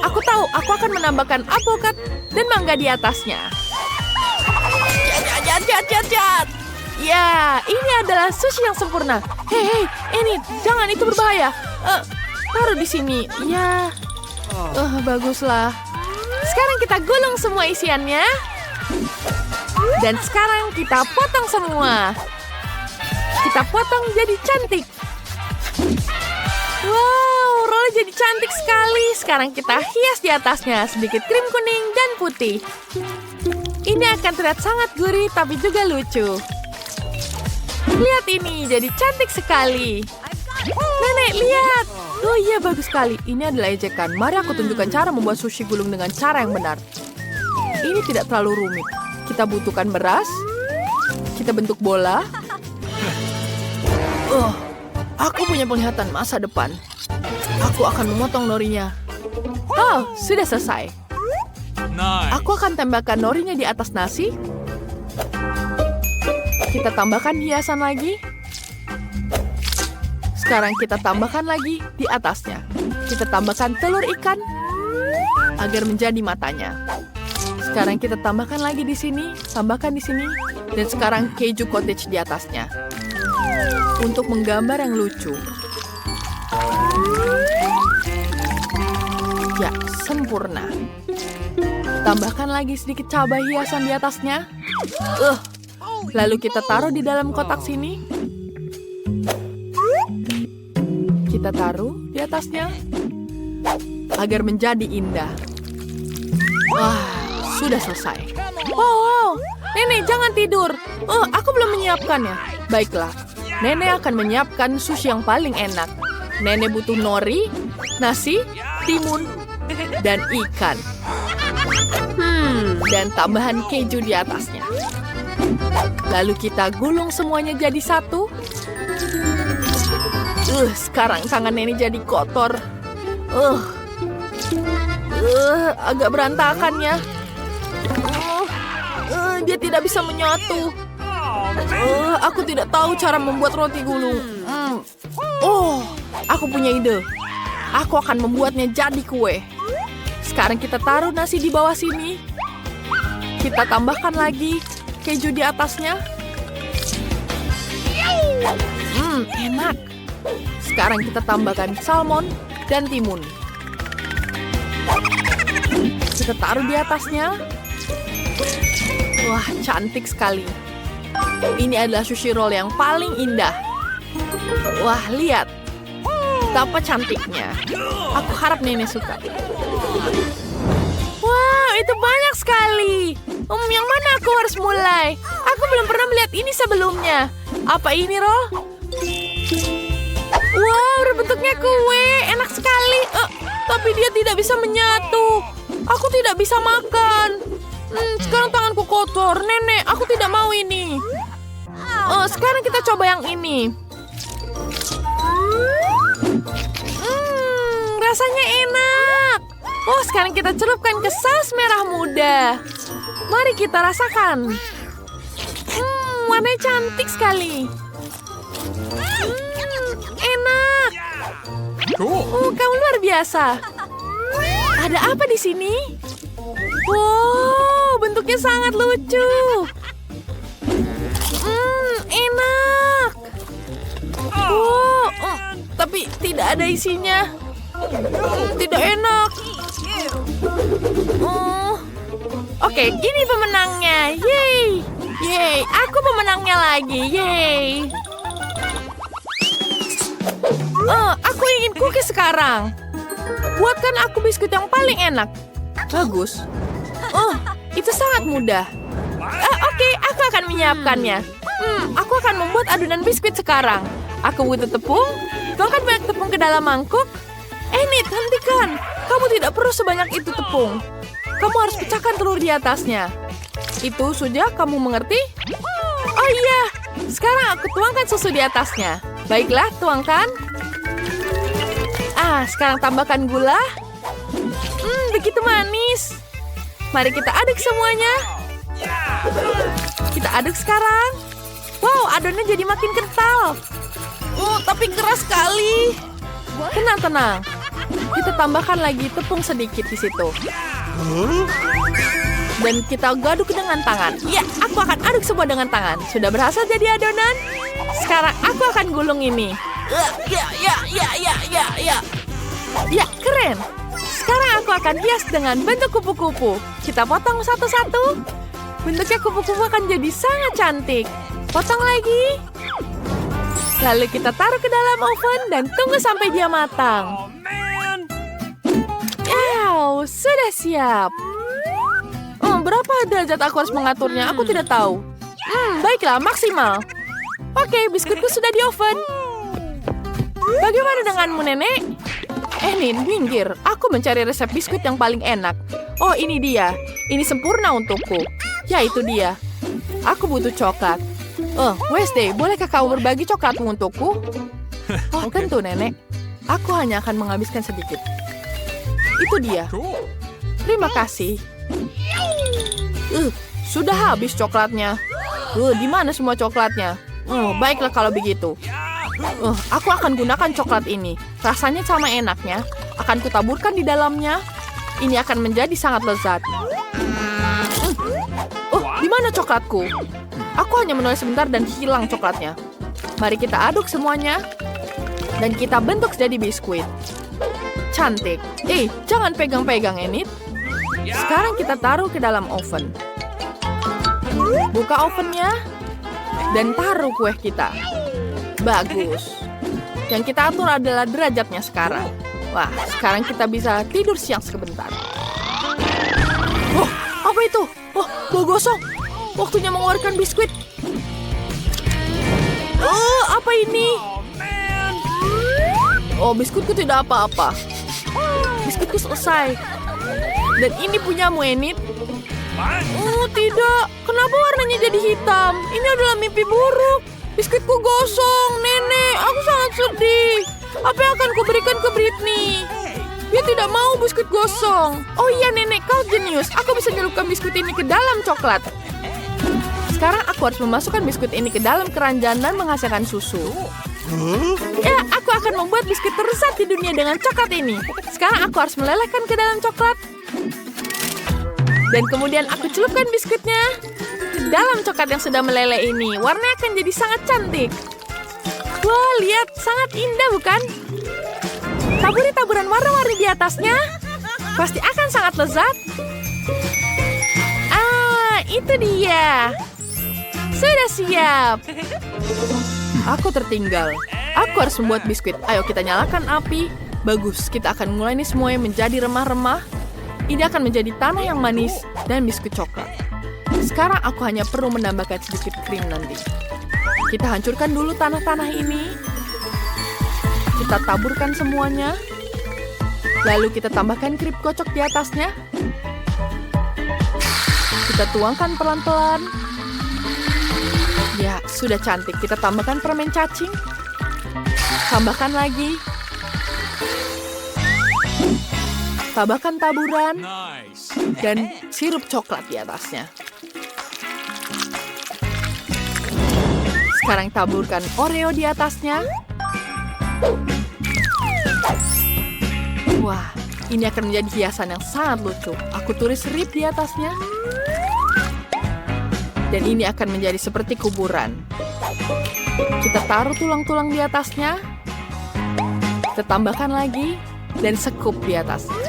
Aku tahu. Aku akan menambahkan alpukat dan mangga di atasnya. Jat. Ya, ini adalah sushi yang sempurna. Hei, ini jangan, itu berbahaya. Taruh di sini. Ya. Baguslah. Sekarang kita gulung semua isiannya. Dan sekarang kita potong semua. Kita potong jadi cantik. Wow, rollnya jadi cantik sekali. Sekarang kita hias di atasnya sedikit krim kuning dan putih. Ini akan terlihat sangat gurih tapi juga lucu. Lihat ini, jadi cantik sekali. Nenek, lihat. Oh iya, bagus sekali. Ini adalah ejekan. Mari aku tunjukkan cara membuat sushi gulung dengan cara yang benar. Ini tidak terlalu rumit. Kita butuhkan beras. Kita bentuk bola. Aku punya penglihatan masa depan. Aku akan memotong norinya. Sudah selesai. Nice. Aku akan tambahkan norinya di atas nasi. Kita tambahkan hiasan lagi. Sekarang kita tambahkan lagi di atasnya. Kita tambahkan telur ikan agar menjadi matanya. Sekarang kita tambahkan lagi di sini, tambahkan di sini, dan sekarang keju cottage di atasnya. Untuk menggambar yang lucu. Ya, sempurna. Tambahkan lagi sedikit cabai hiasan di atasnya. Lalu kita taruh di dalam kotak sini. Kita taruh di atasnya agar menjadi indah. Wah, sudah selesai. Oh, Nenek jangan tidur. Aku belum menyiapkannya. Baiklah, Nenek akan menyiapkan sushi yang paling enak. Nenek butuh nori, nasi, timun, dan ikan. Dan tambahan keju di atasnya. Lalu kita gulung semuanya jadi satu. Sekarang tangan Nenek jadi kotor. Agak berantakan ya. Dia tidak bisa menyatu. Aku tidak tahu cara membuat roti gulung. Aku punya ide. Aku akan membuatnya jadi kue. Sekarang kita taruh nasi di bawah sini. Kita tambahkan lagi keju di atasnya. Enak. Sekarang kita tambahkan salmon dan timun. Kita taruh di atasnya. Wah, cantik sekali. Ini adalah sushi roll yang paling indah. Wah, lihat. Betapa cantiknya. Aku harap Nenek suka. Wow, itu banyak sekali. Yang mana aku harus mulai? Aku belum pernah melihat ini sebelumnya. Apa ini, Roll? Wow, bentuknya kue. Enak sekali. Tapi dia tidak bisa menyatu. Aku tidak bisa makan. Sekarang tanganku kotor. Nenek, aku tidak mau ini. Sekarang kita coba yang ini. Rasanya enak. Sekarang kita celupkan ke saus merah muda. Mari kita rasakan. Warnanya cantik sekali. Enak. Kamu luar biasa. Ada apa di sini? Wow, bentuknya sangat lucu. Enak. Tapi tidak ada isinya. Tidak enak. Oke, ini pemenangnya. Yeay, aku pemenangnya lagi. Yeay. Aku ingin cookies sekarang. Buatkan aku biskuit yang paling enak. Bagus. Itu sangat mudah. Oke, aku akan menyiapkannya. Aku akan membuat adonan biskuit sekarang. Aku butuh tepung. Tuangkan banyak tepung ke dalam mangkuk. Nit, hentikan. Kamu tidak perlu sebanyak itu tepung. Kamu harus pecahkan telur di atasnya. Itu sudah kamu mengerti? Oh iya, sekarang aku tuangkan susu di atasnya. Baiklah, tuangkan. Sekarang tambahkan gula. Begitu manis. Mari kita aduk semuanya. Kita aduk sekarang. Wow, adonannya jadi makin kental. Tapi keras sekali. Tenang. Kita tambahkan lagi tepung sedikit di situ. Dan kita aduk dengan tangan. Ya, aku akan aduk semua dengan tangan. Sudah berhasil jadi adonan. Sekarang aku akan gulung ini. Ya, keren. Sekarang aku akan hias dengan bentuk kupu-kupu. Kita potong satu-satu. Bentuknya kupu-kupu akan jadi sangat cantik. Potong lagi. Lalu kita taruh ke dalam oven dan tunggu sampai dia matang. Sudah siap. Berapa derajat aku harus mengaturnya? Aku tidak tahu. Baiklah, maksimal. Oke, biskuitku sudah di oven. Bagaimana denganmu, Nenek? Nin, minggir. Aku mencari resep biskuit yang paling enak. Ini dia. Ini sempurna untukku. Ya, itu dia. Aku butuh coklat. Wednesday, bolehkah kamu berbagi coklatmu untukku? Tentu, Nenek. Aku hanya akan menghabiskan sedikit. Itu dia. Terima kasih. Sudah habis coklatnya. Di mana semua coklatnya? Baiklah kalau begitu. Aku akan gunakan coklat ini. Rasanya sama enaknya. Akan kutaburkan di dalamnya. Ini akan menjadi sangat lezat. Di mana coklatku? Aku hanya menulis sebentar dan hilang coklatnya. Mari kita aduk semuanya. Dan kita bentuk jadi biskuit. Cantik. Jangan pegang-pegang, Enid. Sekarang kita taruh ke dalam oven. Buka ovennya. Dan taruh kue kita. Bagus. Yang kita atur adalah derajatnya sekarang. Wah, sekarang kita bisa tidur siang sebentar. Apa itu? Bau gosong. Waktunya mengeluarkan biskuit. Apa ini? Biskuitku tidak apa-apa. Biskuitku selesai. Dan ini punyamu, Enid. Tidak. Kenapa warnanya jadi hitam? Ini adalah mimpi buruk. Biskuitku gosong, Nenek. Aku sangat sedih. Apa yang akan kuberikan ke Britney? Dia tidak mau biskuit gosong. Oh iya, Nenek, kau jenius. Aku bisa nyelupkan biskuit ini ke dalam coklat. Sekarang aku harus memasukkan biskuit ini ke dalam keranjang dan menghasilkan susu. Ya, aku akan membuat biskuit tersesat di dunia dengan coklat ini. Sekarang aku harus melelehkan ke dalam coklat. Dan kemudian aku celupkan biskuitnya ke dalam coklat yang sudah meleleh ini. Warnanya akan jadi sangat cantik. Wah, lihat. Sangat indah, bukan? Taburi taburan warna-warni di atasnya. Pasti akan sangat lezat. Itu dia. Sudah siap. Aku tertinggal. Aku harus membuat biskuit. Ayo kita nyalakan api. Bagus, kita akan mulai ini semuanya menjadi remah-remah. Ini akan menjadi tanah yang manis dan biskuit coklat. Sekarang aku hanya perlu menambahkan sedikit krim nanti. Kita hancurkan dulu tanah-tanah ini. Kita taburkan semuanya. Lalu kita tambahkan krim kocok di atasnya. Kita tuangkan pelan-pelan. Ya, sudah cantik. Kita tambahkan permen cacing. Tambahkan lagi. Tambahkan taburan. Dan sirup coklat di atasnya. Sekarang taburkan Oreo di atasnya. Wah, ini akan menjadi hiasan yang sangat lucu. Aku tulis RIP di atasnya. Dan ini akan menjadi seperti kuburan. Kita taruh tulang-tulang di atasnya. Kita tambahkan lagi. Dan sekup di atasnya.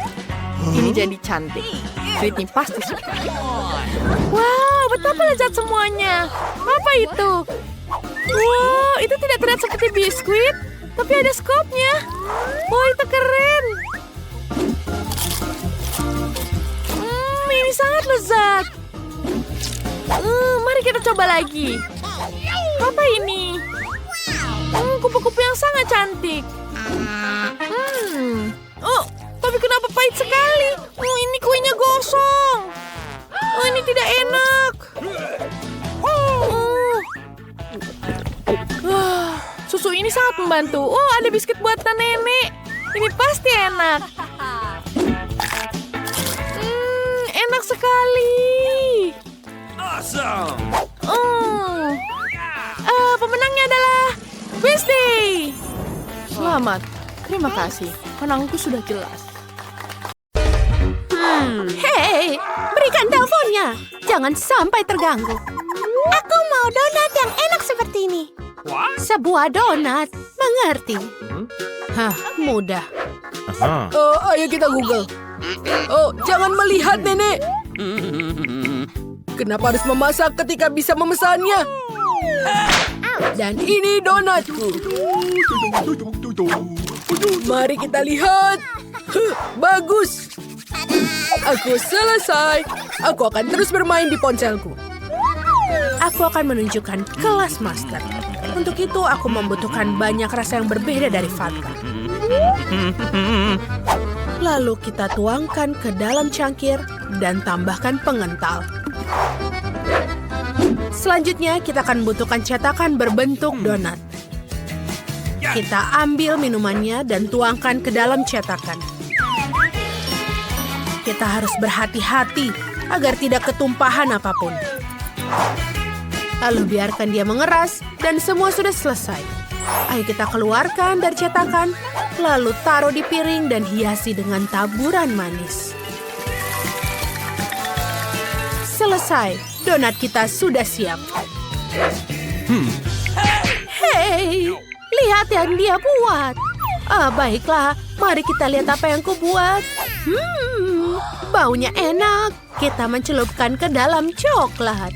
Ini jadi cantik. Britney pasti suka. Wow, betapa lezat semuanya. Apa itu? Wow, itu tidak terlihat seperti biskuit. Tapi ada skopnya. Wow, itu keren. Ini sangat lezat. Mari kita coba lagi. Apa ini? Kupu-kupu yang sangat cantik. Tapi kenapa pahit sekali? Ini kuenya gosong. Ini tidak enak. Susu ini sangat membantu. Ada biskuit buatan nenek. Ini pasti enak. Enak sekali. Awesome. Pemenangnya adalah Wednesday. Selamat. Terima kasih. Menangku sudah jelas. Hei, berikan teleponnya. Jangan sampai terganggu. Aku mau donat yang enak seperti ini. What? Sebuah donat. Mengerti? Mudah. Ayo kita Google. Jangan melihat, Nenek. Kenapa harus memasak ketika bisa memesannya? Dan ini donatku. Mari kita lihat. Bagus. Aku selesai. Aku akan terus bermain di ponselku. Aku akan menunjukkan kelas master. Untuk itu, aku membutuhkan banyak rasa yang berbeda dari Fanta. Lalu kita tuangkan ke dalam cangkir dan tambahkan pengental. Selanjutnya, kita akan membutuhkan cetakan berbentuk donat. Kita ambil minumannya dan tuangkan ke dalam cetakan. Kita harus berhati-hati agar tidak ketumpahan apapun. Lalu biarkan dia mengeras dan semua sudah selesai. Ayo kita keluarkan dari cetakan, lalu taruh di piring dan hiasi dengan taburan manis. Selesai, donat kita sudah siap. Hei, lihat yang dia buat. Baiklah, mari kita lihat apa yang kubuat. Baunya enak. Kita mencelupkan ke dalam coklat.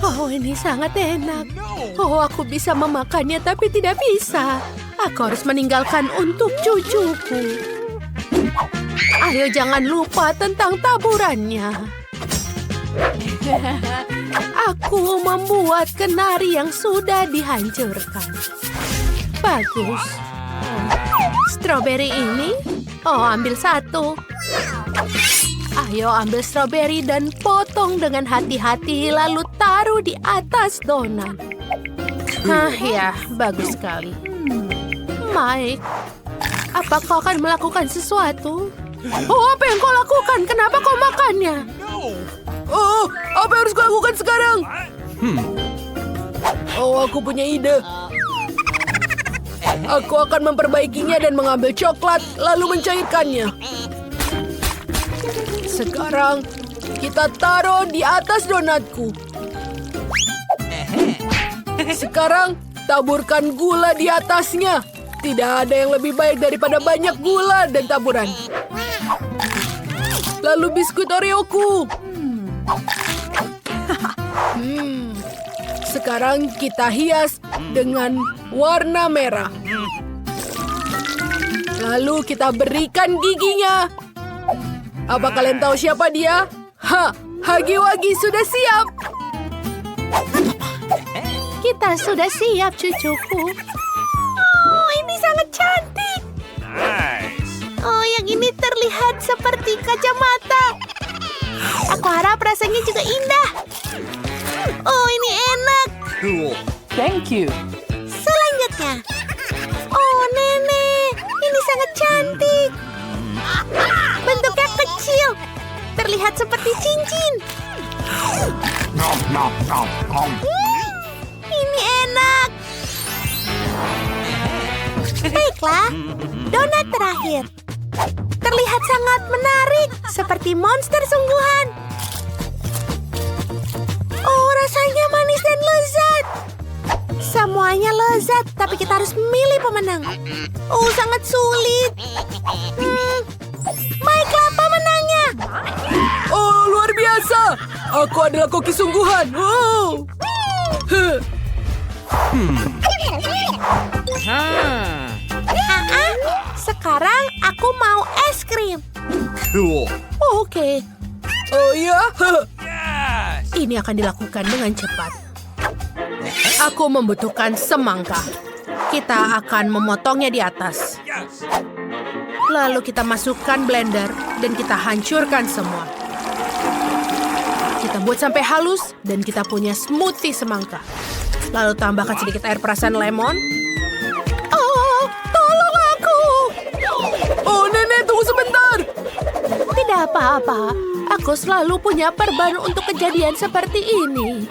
Oh, ini sangat enak. Oh, aku bisa memakannya tapi tidak bisa. Aku harus meninggalkan untuk cucuku. Ayo jangan lupa tentang taburannya. Aku membuat kenari yang sudah dihancurkan. Bagus. Stroberi ini? Oh, ambil satu. Ayo ambil stroberi dan potong dengan hati-hati lalu taruh di atas donat. Ya, bagus sekali. Mike, apa kau akan melakukan sesuatu? Oh, apa yang kau lakukan? Kenapa kau makannya? Oh, apa yang harus kau lakukan sekarang? Oh, aku punya ide. Aku akan memperbaikinya dan mengambil coklat lalu mencairkannya. Sekarang kita taruh di atas donatku. Sekarang taburkan gula di atasnya. Tidak ada yang lebih baik daripada banyak gula dan taburan. Lalu biskuit Oreoku. Sekarang kita hias dengan warna merah. Lalu kita berikan giginya. Apa kalian tahu siapa dia? Hagi-Wagi sudah siap. Kita sudah siap, cucuku. Oh, ini sangat cantik. Nice. Oh, yang ini terlihat seperti kacamata. Aku harap rasanya juga indah. Oh, ini enak. Cool. Thank you. Selanjutnya. Oh, Nenek. Ini sangat cantik. Bentuknya kecil. Terlihat seperti cincin. Ini enak. Baiklah, donat terakhir. Terlihat sangat menarik, seperti monster sungguhan. Oh, rasanya manis dan lezat. Semuanya lezat, tapi kita harus memilih pemenang. Oh, sangat sulit. Baiklah, pemenangnya. Oh, luar biasa. Aku adalah koki sungguhan. Oh. Sekarang aku mau es krim. Cool. Oke, Oh iya? Yes. ini akan dilakukan dengan cepat. Aku membutuhkan semangka. Kita akan memotongnya di atas. Yes. Lalu kita masukkan blender dan kita hancurkan semua. Kita buat sampai halus dan kita punya smoothie semangka. Lalu tambahkan sedikit air perasan lemon. Oh, tolong aku! Oh, Nenek, tunggu sebentar. Tidak apa-apa. Aku selalu punya perban untuk kejadian seperti ini.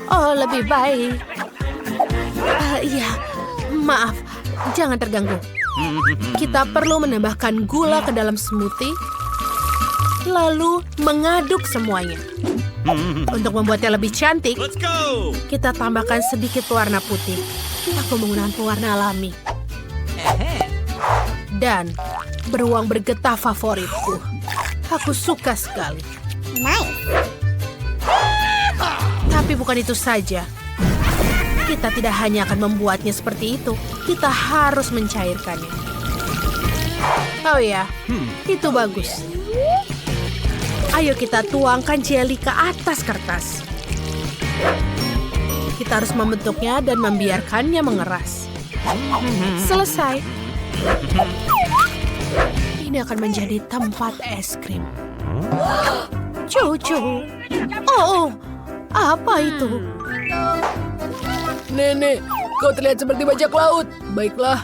Oh, lebih baik. Iya, maaf. Jangan terganggu. Kita perlu menambahkan gula ke dalam smoothie. Lalu mengaduk semuanya. Untuk membuatnya lebih cantik, Let's go. kita tambahkan sedikit warna putih. Aku menggunakan pewarna alami. Dan beruang bergetah favoritku. Aku suka sekali. Tapi bukan itu saja. Kita tidak hanya akan membuatnya seperti itu. Kita harus mencairkannya. Oh ya, itu bagus. Ayo kita tuangkan jelly ke atas kertas. Kita harus membentuknya dan membiarkannya mengeras. Selesai. Ini akan menjadi tempat es krim. Cucu. Oh, apa itu? Nenek, kau terlihat seperti bajak laut. Baiklah,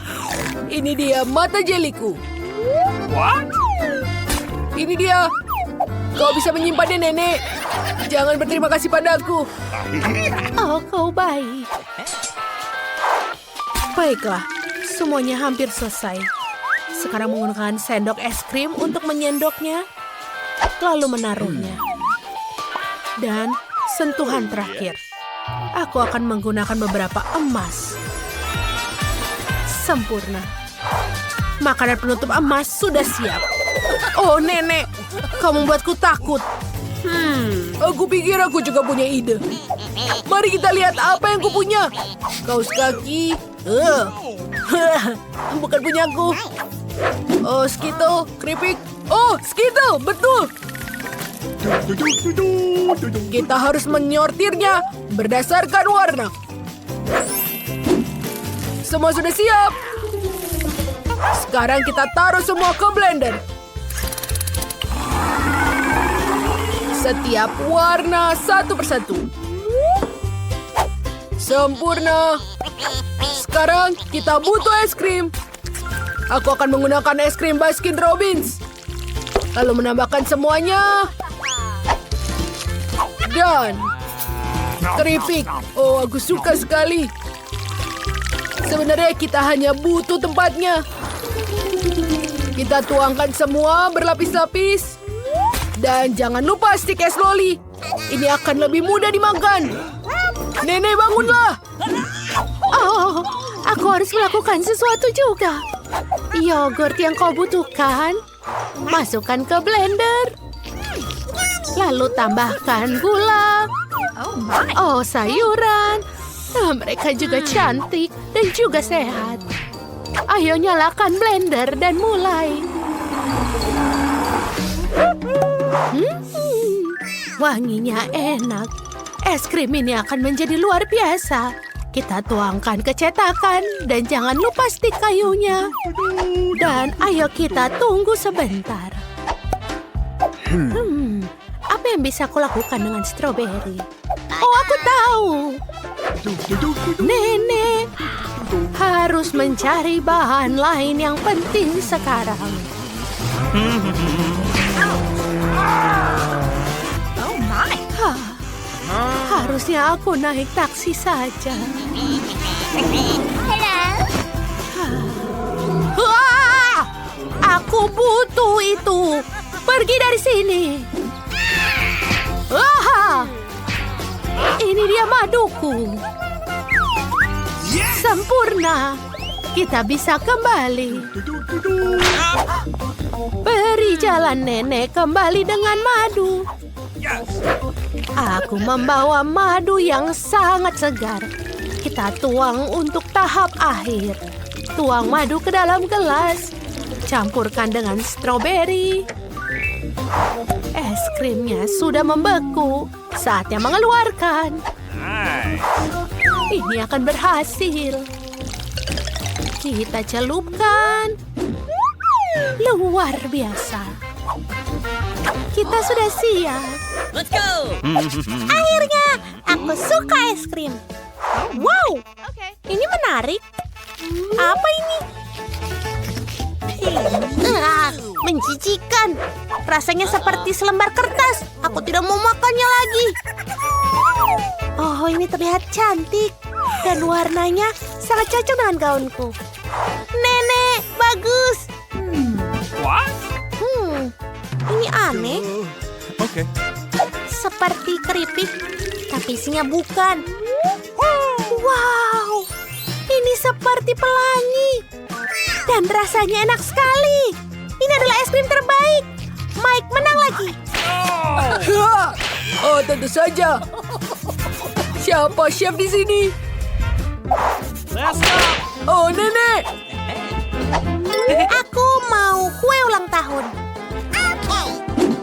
ini dia mata jeliku. What? Ini dia. Kau bisa menyimpannya, Nenek. Jangan berterima kasih padaku. Oh, kau baik. Baiklah, semuanya hampir selesai. Sekarang menggunakan sendok es krim untuk menyendoknya, lalu menaruhnya. Dan sentuhan terakhir. Aku akan menggunakan beberapa emas. Sempurna. Makanan penutup emas sudah siap. Oh, Nenek, kau membuatku takut. Aku pikir aku juga punya ide. Mari kita lihat apa yang kupunya. Kaos kaki. Bukan punyaku. Oh, Skittle, keripik. Oh, Skittle, betul. Kita harus menyortirnya berdasarkan warna. Semua sudah siap. Sekarang kita taruh semua ke blender. Setiap warna satu persatu. Sempurna. Sekarang kita butuh es krim. Aku akan menggunakan es krim Baskin Robbins. Lalu menambahkan semuanya. Dan keripik. Oh, aku suka sekali. Sebenarnya kita hanya butuh tempatnya. Kita tuangkan semua berlapis-lapis. Dan jangan lupa stik es loli. Ini akan lebih mudah dimakan. Nenek, bangunlah. Oh, aku harus melakukan sesuatu juga. Yogurt yang kau butuhkan, masukkan ke blender. Lalu tambahkan gula. Oh, sayuran. Nah, mereka juga cantik dan juga sehat. Ayo nyalakan blender dan mulai. Wanginya enak. Es krim ini akan menjadi luar biasa. Kita tuangkan ke cetakan dan jangan lupa stik kayunya. Dan ayo kita tunggu sebentar. Apa yang bisa aku lakukan dengan stroberi? Oh, aku tahu. Nenek harus mencari bahan lain yang penting sekarang. Harusnya aku naik taksi saja. Wah! Aku butuh itu. Pergi dari sini. Wah! Ini dia maduku. Sempurna. Kita bisa kembali. Beri jalan Nenek kembali dengan madu. Aku membawa madu yang sangat segar. Kita tuang untuk tahap akhir. Tuang madu ke dalam gelas. Campurkan dengan stroberi. Es krimnya sudah membeku. Saatnya mengeluarkan. Nice. Ini akan berhasil. Kita celupkan. Luar biasa. Kita sudah siap. Let's go. Akhirnya, aku suka es krim. Wow, ini menarik. Apa ini? Menjijikan. Rasanya seperti selembar kertas. Aku tidak mau makannya lagi. Oh, ini terlihat cantik. Dan warnanya sangat cocok dengan gaunku. Nenek, bagus. What? Ini aneh. Okay. Seperti keripik, tapi isinya bukan. Wow, ini seperti pelangi. Dan rasanya enak sekali. Ini adalah es krim terbaik. Mike menang lagi. Oh, tentu saja. Siapa chef di sini? Let's go. Oh, Nenek. Aku mau kue ulang tahun.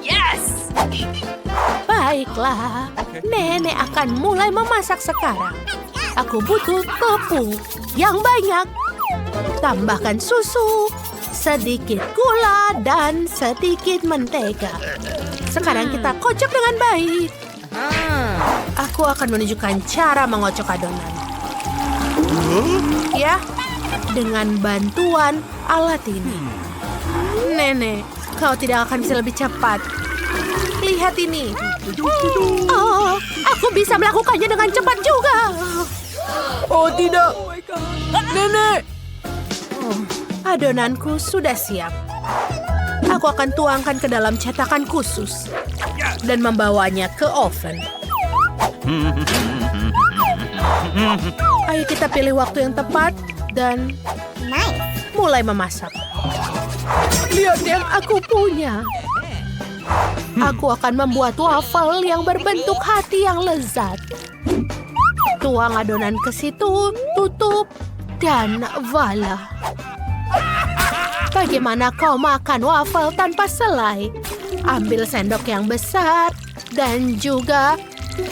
Yes. Baiklah, Nenek akan mulai memasak sekarang. Aku butuh tepung yang banyak. Tambahkan susu, sedikit gula, dan sedikit mentega. Sekarang kita kocok dengan baik. Aku akan menunjukkan cara mengocok adonan. Ya, dengan bantuan alat ini. Nenek, kau tidak akan bisa lebih cepat. lihat ini. Oh, aku bisa melakukannya dengan cepat juga. Oh tidak, Nenek. Adonanku sudah siap. Aku akan tuangkan ke dalam cetakan khusus dan membawanya ke oven. Ayo kita pilih waktu yang tepat dan mulai memasak. Lihat yang aku punya. Aku akan membuat waffle yang berbentuk hati yang lezat. Tuang adonan ke situ, tutup, dan voila. Bagaimana kau makan waffle tanpa selai? Ambil sendok yang besar dan juga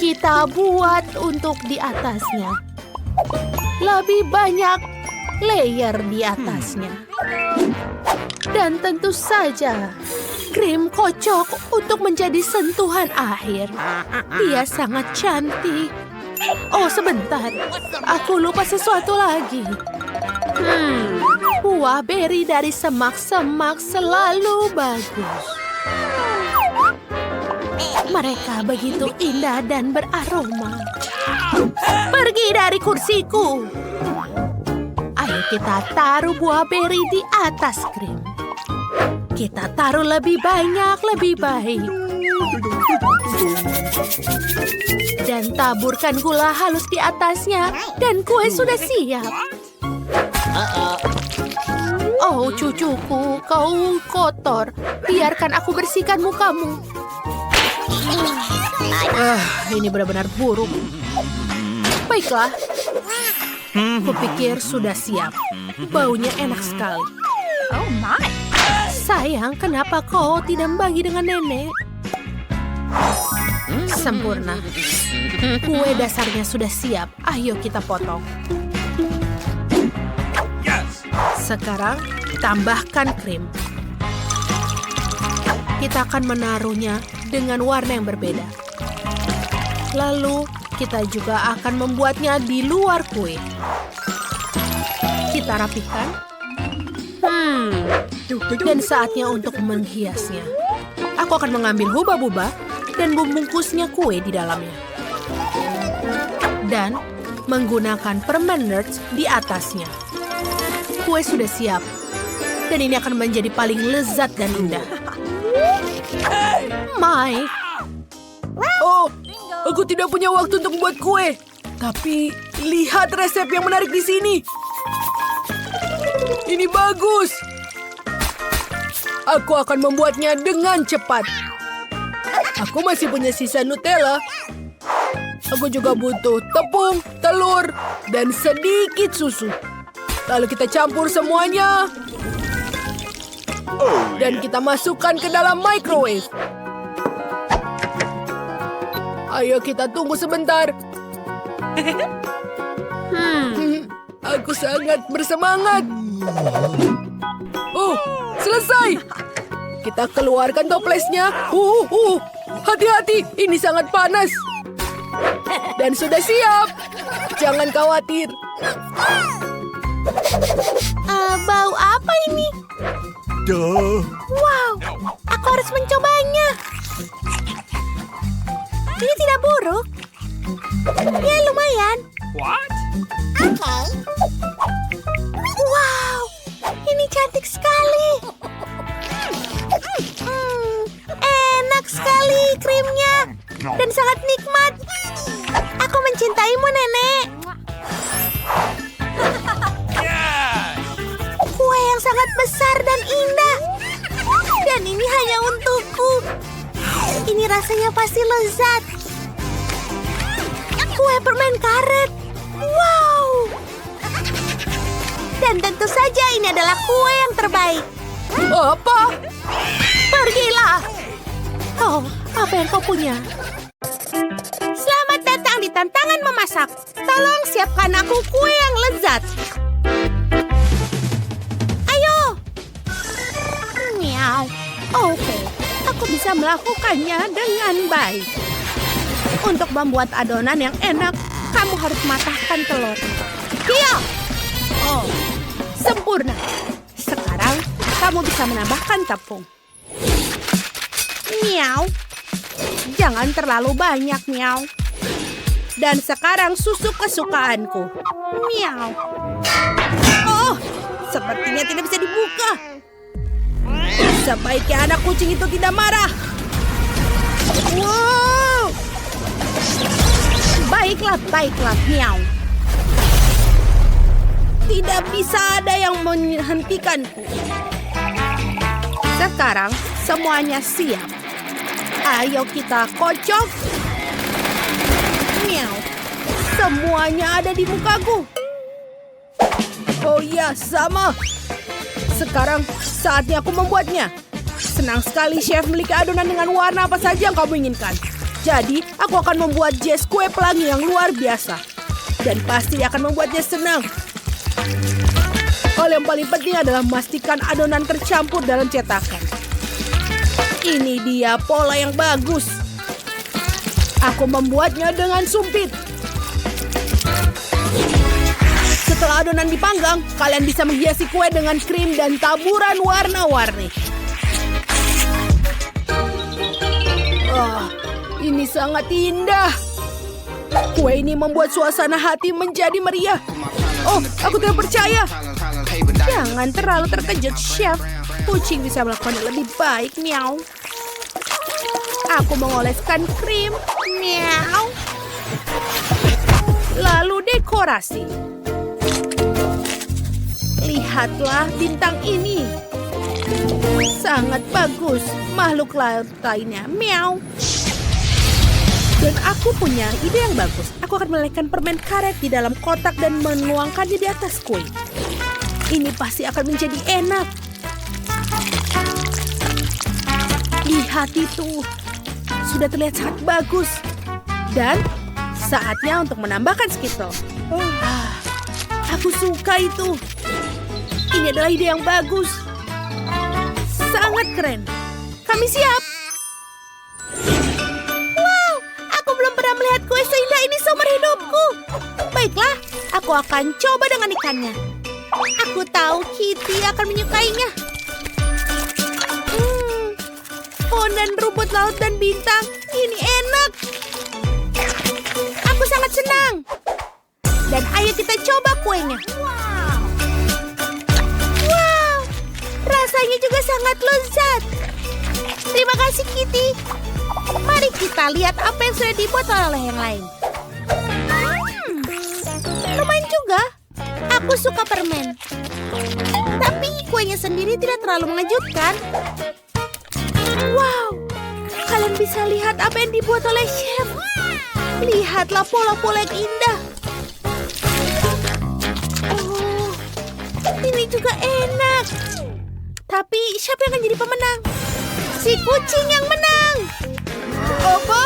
kita buat untuk di atasnya. Lebih banyak layer di atasnya. Dan tentu saja, krim kocok untuk menjadi sentuhan akhir. Dia sangat cantik. Oh, sebentar. Aku lupa sesuatu lagi. Buah beri dari semak-semak selalu bagus. Mereka begitu indah dan beraroma. Pergi dari kursiku. Ayo kita taruh buah beri di atas krim. Kita taruh lebih banyak, lebih baik. Dan taburkan gula halus di atasnya. Dan kue sudah siap. Oh, cucuku, kau kotor. Biarkan aku bersihkan mukamu. Ini benar-benar buruk. Baiklah. Kupikir sudah siap. Baunya enak sekali. Oh my. Sayang, kenapa kau tidak membagi dengan nenek? Sempurna. Kue dasarnya sudah siap. Ayo kita potong. Sekarang, tambahkan krim. Kita akan menaruhnya dengan warna yang berbeda. Lalu, kita juga akan membuatnya di luar kue. Kita rapikan. Dan saatnya untuk menghiasnya. Aku akan mengambil hubah-bubah dan membungkusnya kue di dalamnya. Dan menggunakan permen nerds di atasnya. Kue sudah siap. Dan ini akan menjadi paling lezat dan indah. Mike. Oh, aku tidak punya waktu untuk membuat kue. Tapi lihat resep yang menarik di sini. Ini bagus. Aku akan membuatnya dengan cepat. Aku masih punya sisa Nutella. Aku juga butuh tepung, telur, dan sedikit susu. Lalu kita campur semuanya. Dan kita masukkan ke dalam microwave. Ayo kita tunggu sebentar. Aku sangat bersemangat. Oh, selesai. Kita keluarkan toplesnya. Hati-hati, ini sangat panas. Dan sudah siap. Jangan khawatir. Bau apa ini? Wow, aku harus mencobanya. Ini tidak buruk. Ya, lumayan. What? Wow, ini cantik sekali. Enak sekali krimnya. Dan sangat nikmat. Aku mencintaimu, Nenek. Kue yang sangat besar dan indah. Dan ini hanya untukku. Ini rasanya pasti lezat. Kue permen karet. Wow. Dan tentu saja ini adalah kue yang terbaik. Apa? Pergilah. Oh, apa yang kau punya? Selamat datang di tantangan memasak. Tolong siapkan aku kue yang lezat. Ayo. Miau. Oke, aku bisa melakukannya dengan baik. Untuk membuat adonan yang enak, kamu harus matahkan telur. Iya. Oh, sempurna. Sekarang kamu bisa menambahkan tepung. Miau. Jangan terlalu banyak, miau. Dan sekarang susu kesukaanku. Miau. Oh, sepertinya tidak bisa dibuka. Sebaiknya anak kucing itu tidak marah. Wow. Baiklah, miau. Tidak bisa ada yang menghentikanku. Sekarang semuanya siap. Ayo kita kocok. Miau. Semuanya ada di mukaku. Oh iya, sama. Sekarang saatnya aku membuatnya. Senang sekali chef memiliki adonan dengan warna apa saja yang kamu inginkan. Jadi, aku akan membuat jazz kue pelangi yang luar biasa. Dan pasti akan membuatnya senang. Hal yang paling penting adalah memastikan adonan tercampur dalam cetakan. Ini dia pola yang bagus. Aku membuatnya dengan sumpit. Setelah adonan dipanggang, kalian bisa menghiasi kue dengan krim dan taburan warna-warni. Ini sangat indah. Kue ini membuat suasana hati menjadi meriah. Oh, aku tidak percaya. Jangan terlalu terkejut, chef. Kucing bisa melakukannya lebih baik, miau. Aku mengoleskan krim, miau. Lalu dekorasi. Lihatlah bintang ini. Sangat bagus. Makhluk laut lainnya, miau. Dan aku punya ide yang bagus. Aku akan melelehkan permen karet di dalam kotak dan menuangkannya di atas kue. Ini pasti akan menjadi enak. Lihat itu. Sudah terlihat sangat bagus. Dan saatnya untuk menambahkan Skittles. Aku suka itu. Ini adalah ide yang bagus. Sangat keren. Kami siap. Melihat kue seindah ini seumur hidupku. Baiklah, aku akan coba dengan ikannya. Aku tahu Kitty akan menyukainya. Pohon dan rumput laut dan bintang. Ini enak. Aku sangat senang. Dan ayo kita coba kuenya. Wow, rasanya juga sangat lezat. Terima kasih, Kitty. Mari kita lihat apa yang sudah dibuat oleh yang lain. Lumayan juga. Aku suka permen. Tapi kuenya sendiri tidak terlalu mengejutkan. Wow, kalian bisa lihat apa yang dibuat oleh chef. Lihatlah pola-pola yang indah. Oh, ini juga enak. Tapi siapa yang akan jadi pemenang? Si kucing yang menang. Apa?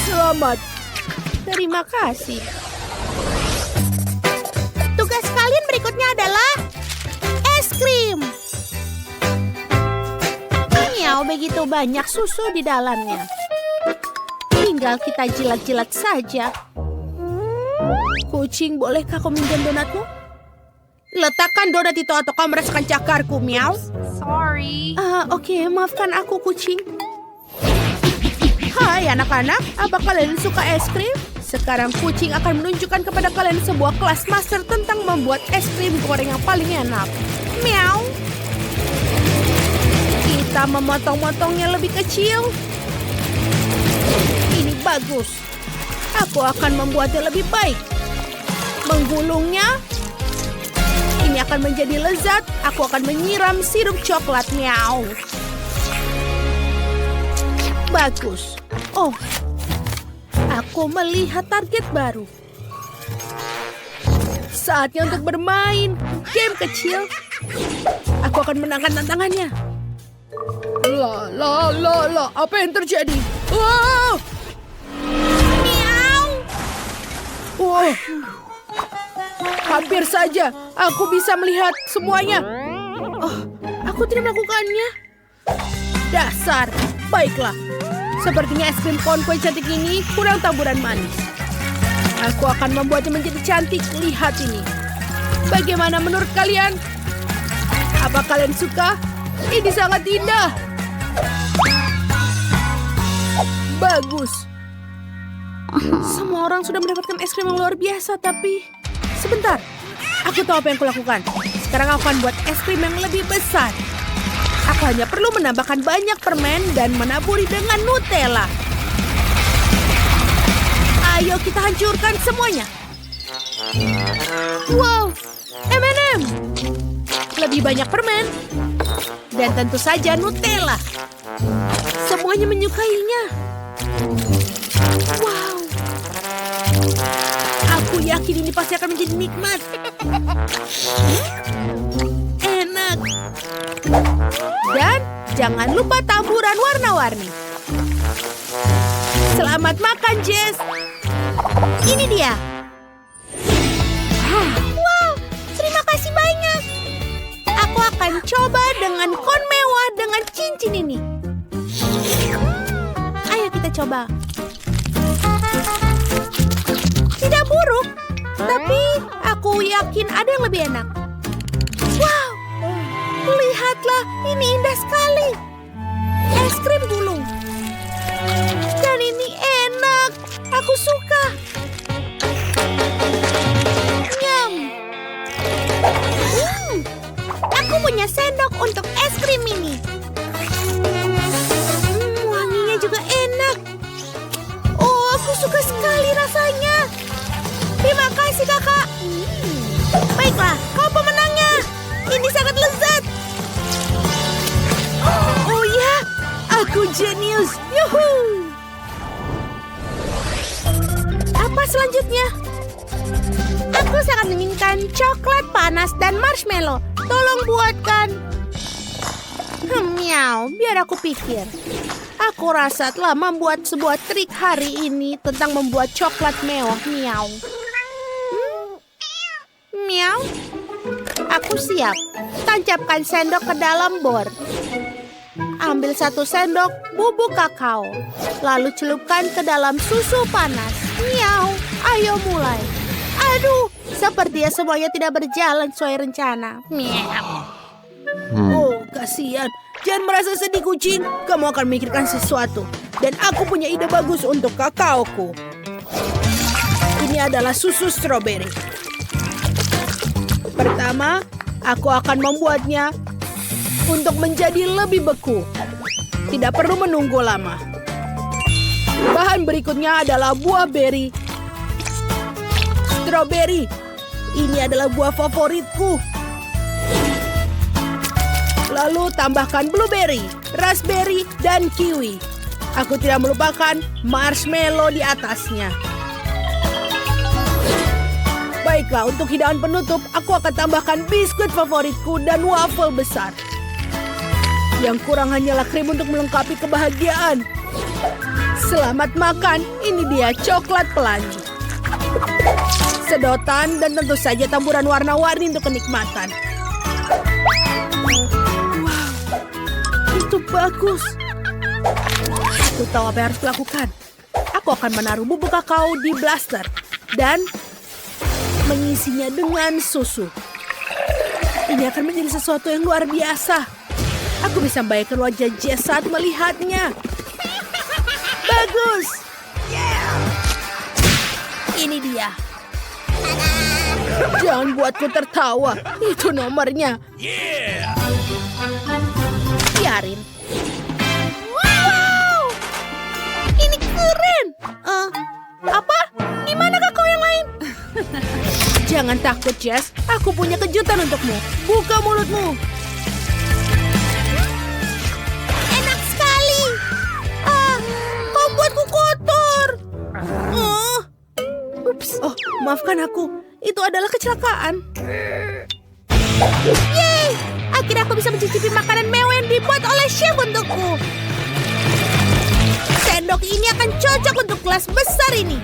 Selamat. Terima kasih. Tugas kalian berikutnya adalah es krim. Miau, begitu banyak susu di dalamnya. Tinggal kita jilat-jilat saja. Kucing, bolehkah kau minjam donatmu? Letakkan donat itu atau kau merasakan cakarku, miau. Sorry. Oke, maafkan aku, kucing. Hai anak-anak, apa kalian suka es krim? Sekarang kucing akan menunjukkan kepada kalian sebuah kelas master tentang membuat es krim goreng yang paling enak. Miau. Kita memotong-motongnya lebih kecil. Ini bagus. Aku akan membuatnya lebih baik. Menggulungnya. Ini akan menjadi lezat. Aku akan menyiram sirup coklat. Miau. Bagus. Oh, aku melihat target baru. Saatnya untuk bermain game kecil. Aku akan menangkan tantangannya. La, apa yang terjadi? Wow! Miau! Wow! Hampir saja aku bisa melihat semuanya. Oh, aku tidak melakukannya. Dasar. Baiklah. Sepertinya es krim kon kue cantik ini kurang taburan manis. Aku akan membuatnya menjadi cantik. Lihat ini. Bagaimana menurut kalian? Apa kalian suka? Ini sangat indah. Bagus. Semua orang sudah mendapatkan es krim yang luar biasa, tapi... Sebentar, aku tahu apa yang kulakukan. Sekarang aku akan buat es krim yang lebih besar. Aku hanya perlu menambahkan banyak permen dan menaburi dengan Nutella. Ayo kita hancurkan semuanya. Wow, M&M. Lebih banyak permen. Dan tentu saja Nutella. Semuanya menyukainya. Wow. Aku yakin ini pasti akan menjadi nikmat. Enak. Dan jangan lupa taburan warna-warni. Selamat makan, Jess. Ini dia. Wow, terima kasih banyak. Aku akan coba dengan kon mewah dengan cincin ini. Ayo kita coba. Tidak buruk, tapi aku yakin ada yang lebih enak. Wow, lihatlah, ini indah sekali. Es krim gulung. Dan ini enak, aku suka. Nyam. Aku punya sendok untuk es krim ini. Wanginya juga enak. Oh, aku suka sekali rasanya. Terima kasih, kakak. Baiklah, kau pemenangnya. Ini sangat lezat. Oh ya, aku jenius. Yuhu. Apa selanjutnya? Aku sangat menginginkan coklat panas dan marshmallow. Tolong buatkan. Miau, biar aku pikir. Aku rasa telah membuat sebuah trik hari ini tentang membuat coklat mewah. Miau. Miau. Aku siap. Tancapkan sendok ke dalam bor. Ambil 1 sendok bubuk kakao. Lalu celupkan ke dalam susu panas. Miau. Ayo mulai. Aduh, sepertinya semuanya tidak berjalan sesuai rencana. Miau. Oh, kasihan. Jangan merasa sedih, kucing. Kamu akan memikirkan sesuatu. Dan aku punya ide bagus untuk kakaoku. Ini adalah susu stroberi. Pertama, aku akan membuatnya untuk menjadi lebih beku. Tidak perlu menunggu lama. Bahan berikutnya adalah buah beri. Stroberi. Ini adalah buah favoritku. Lalu tambahkan blueberry, raspberry, dan kiwi. Aku tidak melupakan marshmallow di atasnya. Baiklah, untuk hidangan penutup, aku akan tambahkan biskuit favoritku dan waffle besar. Yang kurang hanyalah krim untuk melengkapi kebahagiaan. Selamat makan, ini dia coklat pelangi. Sedotan dan tentu saja taburan warna-warni untuk kenikmatan. Itu bagus. Aku tahu apa yang harus kulakukan. Aku akan menaruh bubuk kakao di blaster dan mengisinya dengan susu. Ini akan menjadi sesuatu yang luar biasa. Aku bisa membayangkan wajah Jess saat melihatnya. Bagus. Ini dia. Jangan buatku tertawa. Itu nomornya. Biarin. Wow, ini keren. Apa? Di mana kakao yang lain? Jangan takut, Jess. Aku punya kejutan untukmu. Buka mulutmu. Enak sekali. Kau buatku kotor. Ups. Oh, maafkan aku. Itu adalah kecelakaan. Yeay! Akhirnya aku bisa mencicipi makanan mewah yang dibuat oleh chef untukku. Sendok ini akan cocok untuk gelas besar ini.